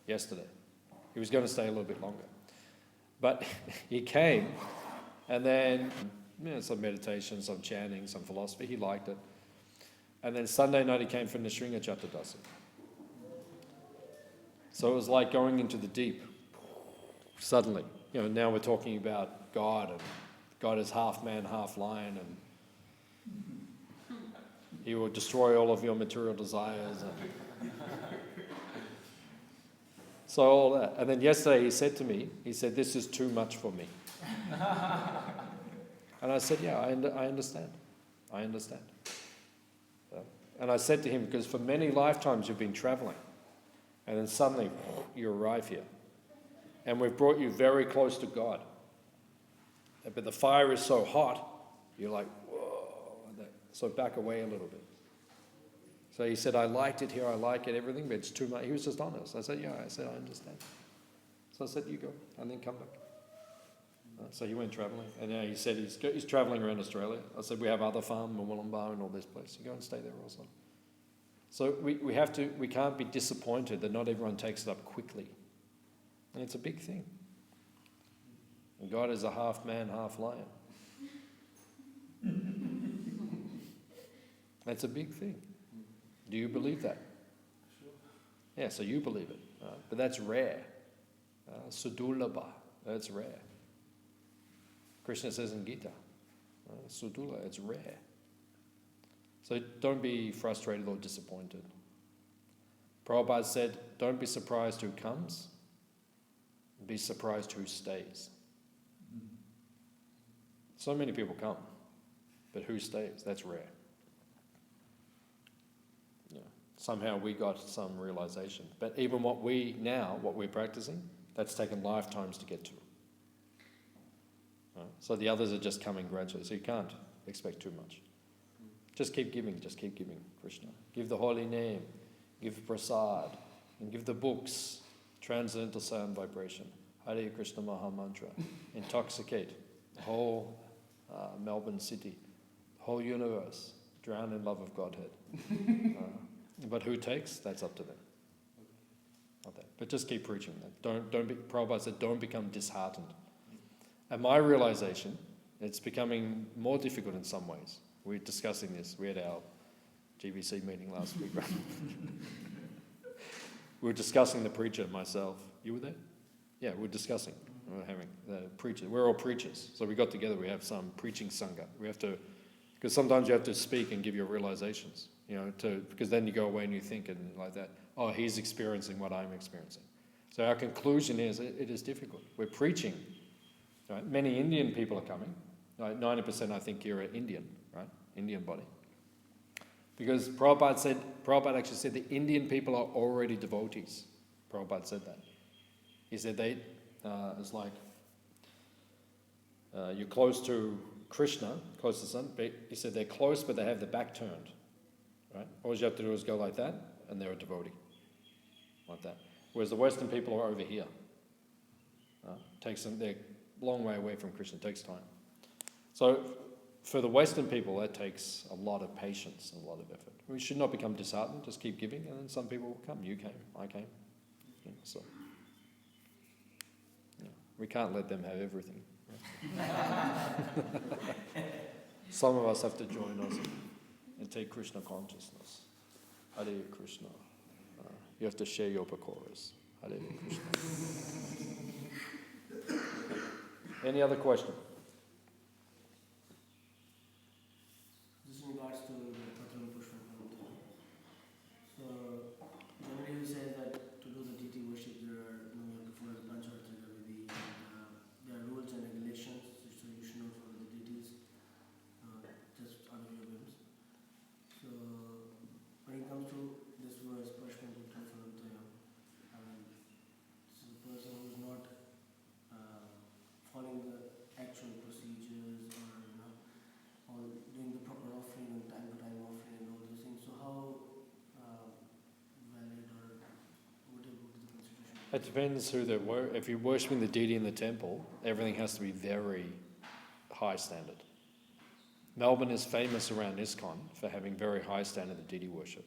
yesterday. He was going to stay a little bit longer. But he came, and then some meditation, some chanting, some philosophy. He liked it. And then Sunday night he came for Nisringa Chaturdasi. So it was like going into the deep. Suddenly, now we're talking about God, and God is half man, half lion, and He will destroy all of your material desires. So all that. And then yesterday he said to me, this is too much for me. And I said, yeah, I understand. I understand. And I said to him, because for many lifetimes you've been traveling, and then suddenly you arrive here. And we've brought you very close to God. But the fire is so hot, you're like, whoa. So back away a little bit. So he said, I liked it here, I like it, everything, but it's too much. He was just honest. I said, yeah, I understand. So I said, you go, and then come back. So he went travelling, and now he said he's travelling around Australia. I said, we have other farm, Mawulambar and all this place. You go and stay there also. So we can't be disappointed that not everyone takes it up quickly. And it's a big thing. And God is a half man, half lion. That's a big thing. Do you believe that? Sure. Yeah, so you believe it. But that's rare. Sudulabha, that's rare. Krishna says in Gita, Sudula, it's rare. So don't be frustrated or disappointed. Prabhupada said, don't be surprised who comes, be surprised who stays. So many people come, but who stays? That's rare. Somehow we got some realization. But even what we're practicing, that's taken lifetimes to get to. So the others are just coming gradually. So you can't expect too much. Just keep giving, Krishna. Give the holy name, give prasad, and give the books, transcendental sound vibration. Hare Krishna Maha Mantra. Intoxicate the whole Melbourne city, the whole universe. Drown in love of Godhead. But who takes? That's up to them. Not that. But just keep preaching that. Prabhupada said, don't become disheartened. And my realization, it's becoming more difficult in some ways. We're discussing this. We had our GBC meeting last week, right? We were discussing the preacher, myself. You were there? Yeah, we're discussing. We're having the preacher. We're all preachers. So we got together, we have some preaching sangha. We have to, because sometimes you have to speak and give your realizations. Because then you go away and you think and like that, oh, he's experiencing what I'm experiencing. So our conclusion is it is difficult. We're preaching. Right? Many Indian people are coming. Right? 90% I think here are Indian, right? Indian body. Because Prabhupada actually said the Indian people are already devotees. Prabhupada said that. He said it's like you're close to Krishna, close to the sun, but he said they're close but they have the back turned. Right? All you have to do is go like that, and they're a devotee. Like that. Whereas the Western people are over here. They're a long way away from Krishna, it takes time. So for the Western people, that takes a lot of patience and a lot of effort. We should not become disheartened, just keep giving, and then some people will come. You came, I came. We can't let them have everything. Right? Some of us have to join us and take Krishna consciousness. Hare Krishna. You have to share your pakoras. Hare Krishna. Any other question? Just in regards to the Patram Pushpa. So, generally we say that to do the deity worship, there are, you have to follow the Bhaktivedanta Vidhi, and there are rules and regulations, so you should not follow the deities just out of your whims. So, when it comes to this verse, Pushpa Putra Phanantaya, this is a person who is not following the actual procedures or doing the proper offering and time-to-time offering and all those things. So how valid or what is the constitution? It depends who if you're worshipping the deity in the temple, everything has to be very high standard. Melbourne is famous around ISKCON for having very high standard of deity worship.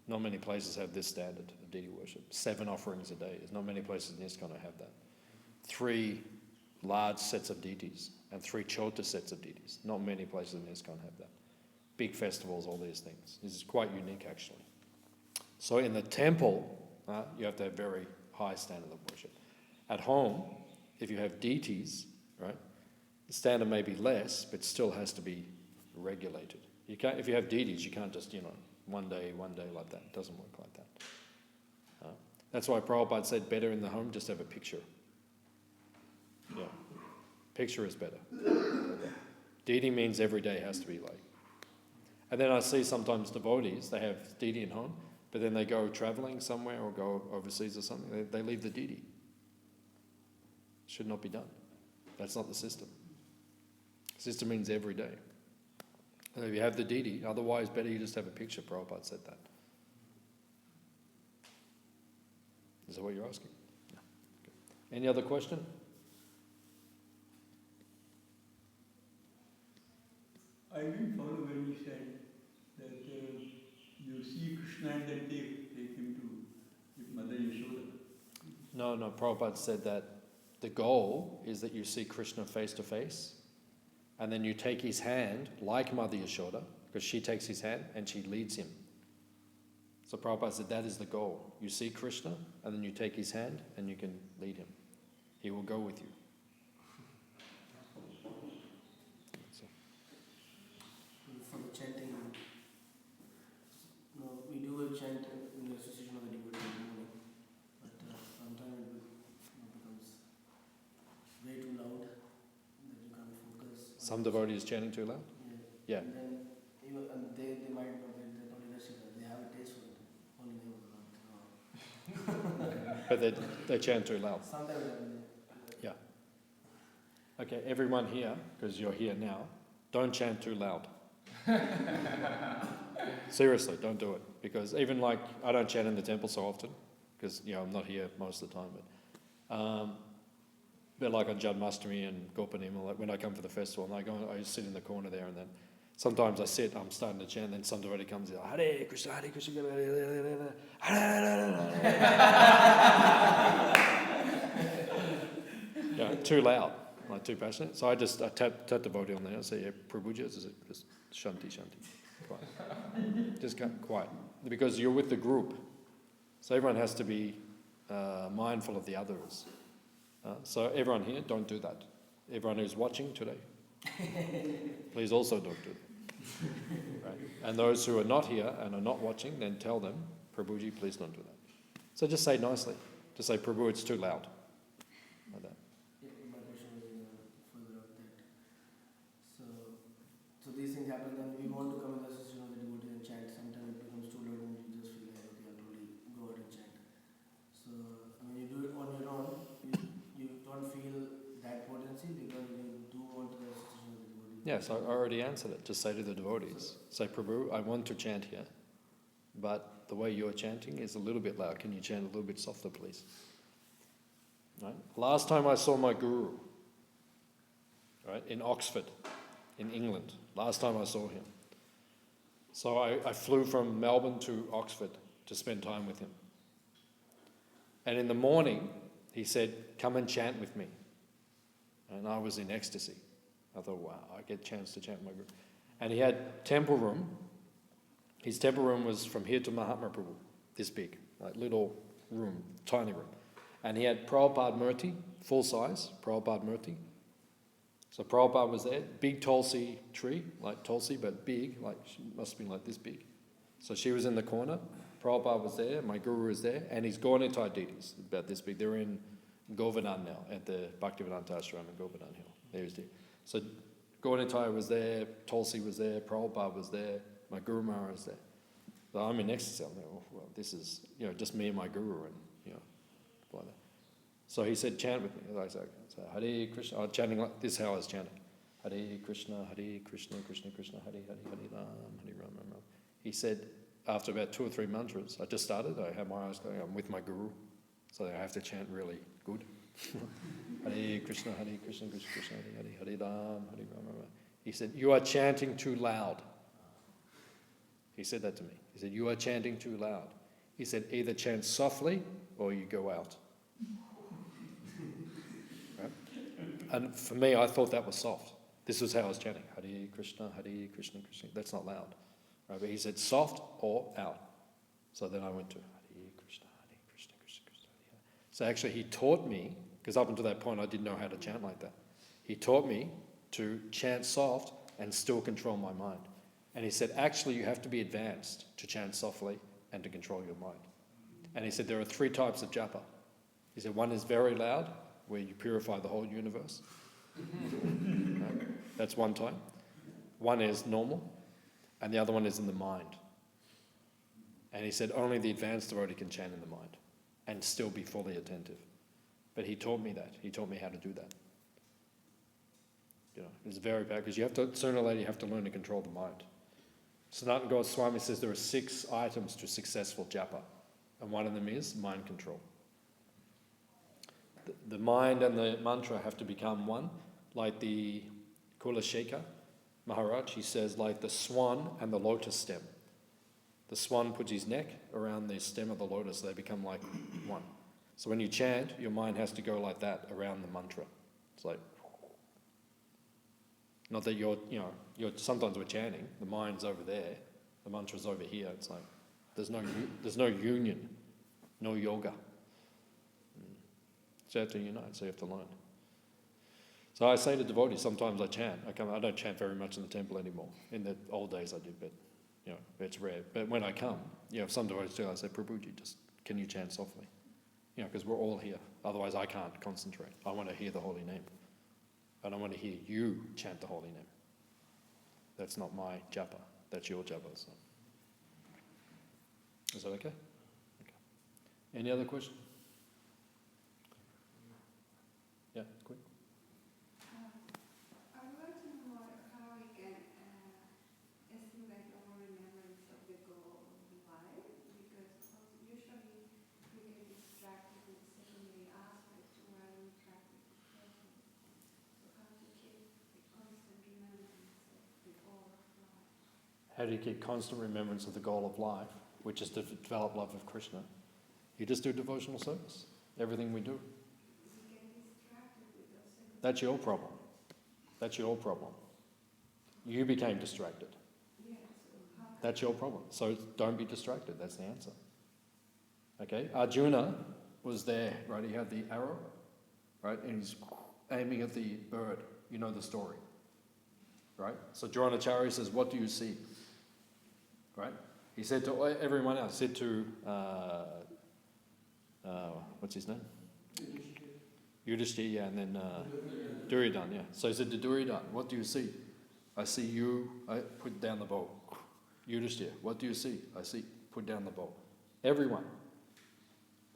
Not many places have this standard of deity worship. 7 offerings a day. There's not many places in ISKCON that have that. 3 large sets of deities and 3 chota sets of deities. Not many places in ISKCON have that. Big festivals, all these things. This is quite unique actually. So in the temple, you have to have very high standard of worship. At home, if you have deities, right, the standard may be less, but still has to be regulated. You can't, if you have deities, you can't just, one day like that. It doesn't work like that. That's why Prabhupada said better in the home, just have a picture. Yeah, picture is better. Deity means every day has to be like. And then I see sometimes devotees, they have deity in home, but then they go traveling somewhere or go overseas or something, they leave the deity. Should not be done. That's not the system. System means every day. And if you have the deity, otherwise better you just have a picture. Prabhupada said that. Is that what you're asking? No. Okay. Any other question? I didn't follow when you said that you see Krishna and then take him to with Mother Yashoda. No, Prabhupada said that the goal is that you see Krishna face to face, and then you take his hand like Mother Yashoda, because she takes his hand and she leads him. So Prabhupada said that is the goal. You see Krishna, and then you take his hand and you can lead him. He will go with you. So. For the chanting, we do a chant in the association of the devotee in the morning, but sometimes it becomes way too loud that you can't focus. Some devotees chanting too loud? Yeah. And then even they might not they have a taste for it. Only they will not. But they chant too loud. Sometimes Yeah. Okay, everyone here, because you're here now, don't chant too loud. Seriously, don't do it. Because even like, I don't chant in the temple so often, because I'm not here most of the time, but like on Janmashtami and Gopanima, like when I come for the festival, and I sit in the corner there, and then sometimes I sit, I'm starting to chant, then some devotee comes in, Hare Krishna, Hare Krishna, too loud, like too passionate. So I tap the devotee on there and say, yeah, Prabhuji, just shanti, quiet. Just quiet. Because you're with the group. So everyone has to be mindful of the others. So everyone here, don't do that. Everyone who's watching today, please also don't do that. Right? And those who are not here and are not watching, then tell them, Prabhuji, please don't do that. So just say nicely. Just say, Prabhu, it's too loud. Like that. My question was further up that. So these things happen, and we want to come in the association of the devotee and chant. Sometimes it becomes too loud and you just feel like, okay, I'll totally go out and chant. So when you do it on your own, you don't feel that potency because you do want the association of the devotee. Yes, I already answered it. Just say to the devotees, say, Prabhu, I want to chant here, but the way you're chanting is a little bit loud. Can you chant a little bit softer, please? Right? Last time I saw my guru, right, in Oxford, in England. Last time I saw him. So I flew from Melbourne to Oxford to spend time with him. And in the morning, he said, come and chant with me. And I was in ecstasy. I thought, wow, I get a chance to chant with my guru. And he had temple room. His temple room was from here to Mahatma Prabhu, this big, like little room, tiny room. And he had Prabhupada Murti, full size, Prabhupada Murti. So Prabhupada was there, big Tulsi tree, like Tulsi, but big, like she must have been like this big. So she was in the corner, Prabhupada was there, my guru was there, and his Gauranitai deities, about this big. They're in Govardhan now, at the Bhaktivedanta Ashram in Govardhan Hill. There's the. So Gauranitai was there, Tulsi was there, Prabhupada was there, my Guru Maharaj was there. So I'm in ecstasy. I'm like, oh, well, this is, just me and my guru, and, like that. So he said, chant with me. I said, okay. So Hare Krishna, I'm chanting like this, how I was chanting. Hare Krishna, Krishna Krishna, Hare Hare, Hare Ram, Hare Ram, Ram Ram. He said, after about 2 or 3 mantras, I just started, I had my eyes going, I'm with my guru, so I have to chant really good. Hare Krishna, Krishna Krishna, Hare Hare, Hare Ram, Hare Ram, Ram Ram. He said, you are chanting too loud. He said that to me. He said, you are chanting too loud. He said, either chant softly or you go out. Right? And for me, I thought that was soft. This was how I was chanting. Hare Krishna, Krishna. That's not loud. Right? But he said soft or out. So then I went to Hare Krishna, Krishna, Krishna, Hare. So actually he taught me, because up until that point I didn't know how to chant like that. He taught me to chant soft and still control my mind. And he said, actually you have to be advanced to chant softly and to control your mind. And he said there are 3 types of japa. He said one is very loud, where you purify the whole universe. Right? That's one type. One is normal, and the other one is in the mind. And he said only the advanced devotee can chant in the mind and still be fully attentive. But he taught me that. He taught me how to do that. It's very bad, because you have to, sooner or later you have to learn to control the mind. Sanatana Goswami says there are 6 items to successful japa, and one of them is mind control. The mind and the mantra have to become one, like the Kulasheka Maharaj, he says, like the swan and the lotus stem. The swan puts his neck around the stem of the lotus, so they become like one. So when you chant, your mind has to go like that around the mantra. It's like, not that you're sometimes we're chanting, the mind's over there, the mantra's over here. It's like, there's no union, no yoga. So you have to unite, so you have to learn. So I say to devotees, sometimes I chant. I don't chant very much in the temple anymore. In the old days I did, but it's rare. But when I come, some devotees do, I say, Prabhuji, can you chant softly? Because we're all here. Otherwise I can't concentrate. I want to hear the holy name. I don't want to hear you chant the holy name. That's not my japa. That's your japa. So. Is that okay? Okay. Any other questions? Yeah, quick. I would like to know how we can estimate our remembrance of the goal of life, because usually we get distracted with secondary aspects while we practice the present. So how to keep the constant remembrance of the goal of life? How do you keep constant remembrance of the goal of life, which is to develop love of Krishna? You just do devotional service. Everything we do. That's your problem. That's your problem. You became distracted. That's your problem. So don't be distracted. That's the answer. Okay? Arjuna was there, right? He had the arrow, right? And he's aiming at the bird. You know the story, right? So Brahmachari says, what do you see? Right? He said to everyone else, said to, what's his name? Yudhishthira, yeah, and then Duryodhana, yeah. So he said to Duryodhana, what do you see? I see you, I put down the bow. Yudhishthira, what do you see? I see, put down the bow. Everyone,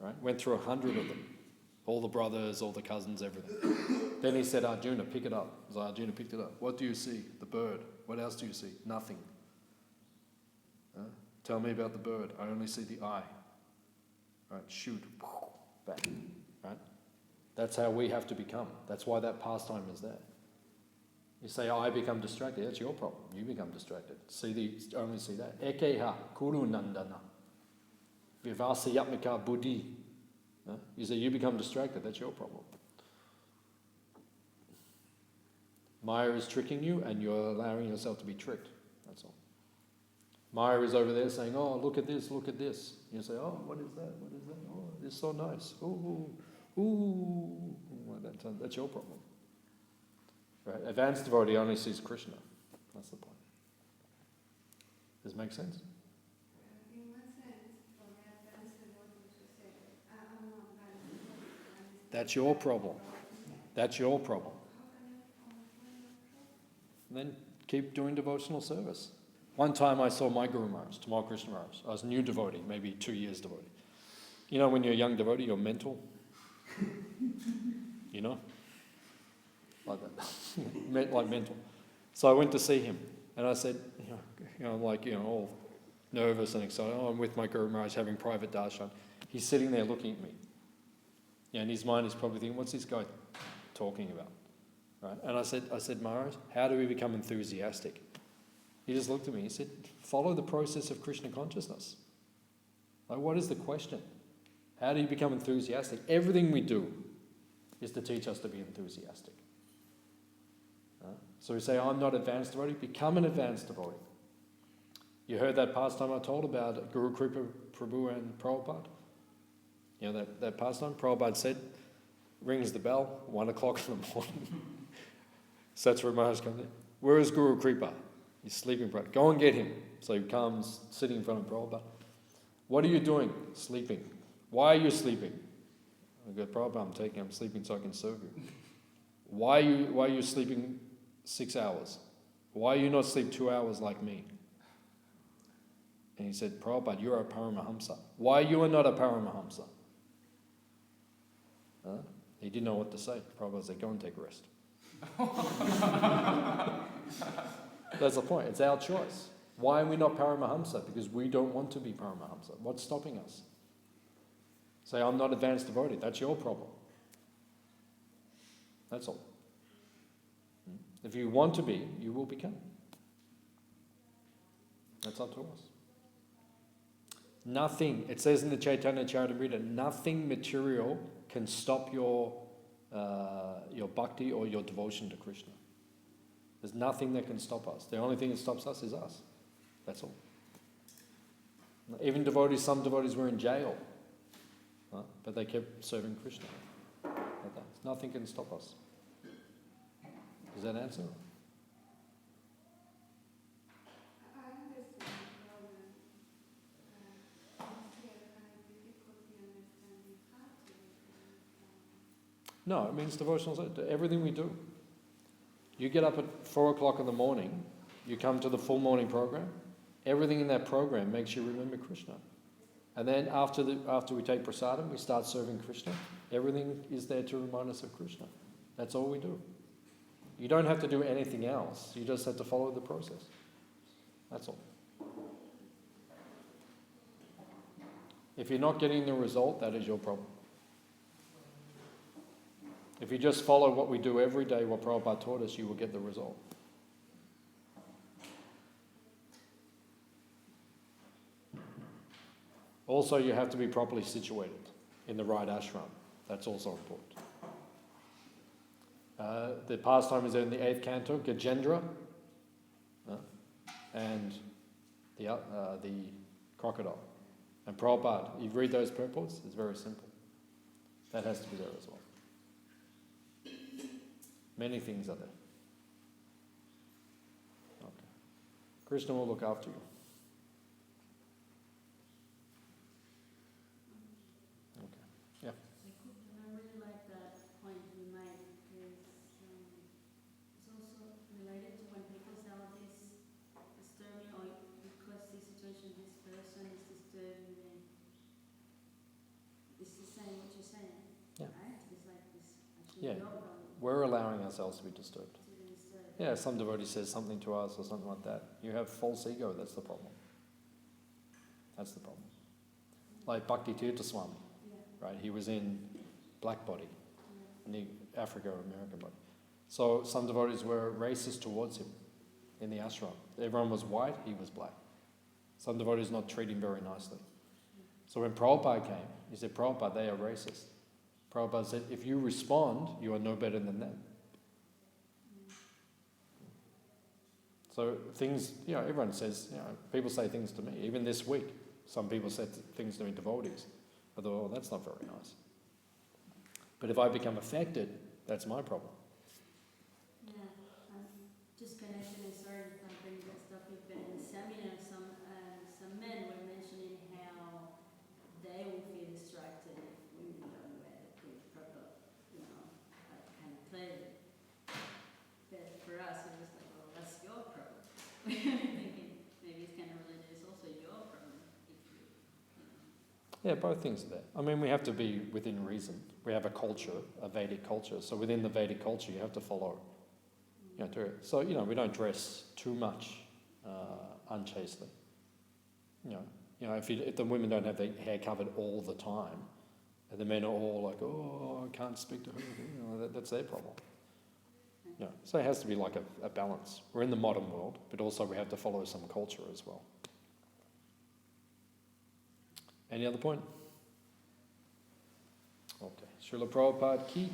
right? Went through 100 of them. All the brothers, all the cousins, everything. Then he said, Arjuna, pick it up. So Arjuna picked it up. What do you see? The bird. What else do you see? Nothing. Tell me about the bird. I only see the eye. Right? Shoot. Back. Right? That's how we have to become. That's why that pastime is there. You say, I become distracted. That's your problem. You become distracted. Only see that. Ekeha kuru nandana. Vivasayatmika buddhi. You say, you become distracted. That's your problem. Maya is tricking you and you're allowing yourself to be tricked. That's all. Maya is over there saying, oh, look at this, look at this. You say, oh, what is that? What is that? Oh, it's so nice. Ooh, ooh. Well, that's your problem. Right? Advanced devotee only sees Krishna. That's the point. Does it make sense? In what sense, for the advanced devotee to say, I'm not advanced. That's your problem. That's your problem. Then keep doing devotional service. One time I saw my Guru Maharaj, Tamal Krishna Maharaj. I was a new devotee, maybe 2 years devotee. You know when you're a young devotee, you're mental. You know? Like that. Like mental. So I went to see him and I said, all nervous and excited. Oh, I'm with my Guru Maharaj having private darshan. He's sitting there looking at me. Yeah, in his mind he's probably thinking, what's this guy talking about? Right? And I said, Maharaj, how do we become enthusiastic? He just looked at me. He said, follow the process of Krishna consciousness. Like, what is the question? How do you become enthusiastic? Everything we do is to teach us to be enthusiastic. So we say, I'm not advanced devotee, become an advanced devotee. You heard that pastime I told about Guru Kripa, Prabhu and Prabhupada? You know that pastime? Prabhupada said, rings the bell, 1 o'clock in the morning. Satsvarupa Maharaj comes in. Where is Guru Kripa? He's sleeping. Go and get him. So he comes, sitting in front of Prabhupada. What are you doing? Sleeping. Why are you sleeping? I go, Prabhupada, I'm sleeping so I can serve you. Why are you sleeping 6 hours? Why are you not sleep 2 hours like me? And he said, Prabhupada, you're a Paramahamsa. Why you are not a Paramahamsa? Huh? He didn't know what to say. Prabhupada said, go and take a rest. That's the point. It's our choice. Why are we not Paramahamsa? Because we don't want to be Paramahamsa. What's stopping us? Say, I'm not advanced devotee. That's your problem. That's all. If you want to be, you will become. That's up to us. Nothing, it says in the Chaitanya Charitamrita, nothing material can stop your bhakti or your devotion to Krishna. There's nothing that can stop us. The only thing that stops us is us. That's all. Even devotees, some devotees were in jail, right? But they kept serving Krishna. Like that. Nothing can stop us. Does that answer? I understand the problem. I have difficulty understanding how to No, it means devotional. Everything we do. You get up at 4 o'clock in the morning, you come to the full morning program, everything in that program makes you remember Krishna. And then after we take prasadam, we start serving Krishna. Everything is there to remind us of Krishna. That's all we do. You don't have to do anything else. You just have to follow the process. That's all. If you're not getting the result, that is your problem. If you just follow what we do every day, what Prabhupada taught us, you will get the result. Also, you have to be properly situated in the right ashram. That's also important. The pastime is in the 8th canto, Gajendra, and the crocodile. And Prabhupada, you read those purports, it's very simple. That has to be there as well. Many things are there. Okay. Krishna will look after you. Okay. Yeah. I really like that point you made because it's also related to when people say, oh, this disturbs me, or because this situation, this person is disturbing me. It's the same what you're saying, Yeah. right? It's like this actually Yeah. your problem. We're allowing ourselves to be disturbed. To be disturbed. Yeah, some devotee says something to us or something like that. You have false ego, that's the problem. That's the problem. Like Bhaktivedanta Swami, right? He was in black body, in the African-American body. So some devotees were racist towards him in the ashram. Everyone was white, he was black. Some devotees not treat him very nicely. So when Prabhupada came, he said, Prabhupada, they are racist. Prabhupada said, if you respond, you are no better than them. So things, everyone says, people say things to me. Even this week, some people said things to me, devotees. I thought, oh, that's not very nice. But if I become affected, that's my problem. Yeah, just connecting and sorry if I'm bringing this topic, but in the seminar, some men were mentioning how they will feel distracted if women don't wear the proper, like kind of clothing. But for us, it was like, well, that's your problem. Thinking maybe it's kind of religious, also your problem. Yeah, both things are there. I mean, we have to be within reason. We have a culture, a Vedic culture. So within the Vedic culture, you have to follow. So we don't dress too much unchastely. If the women don't have their hair covered all the time, and the men are all like, oh, I can't speak to her. That's their problem. So it has to be like a balance. We're in the modern world, but also we have to follow some culture as well. Any other point? Okay. Srila Prabhupada ki.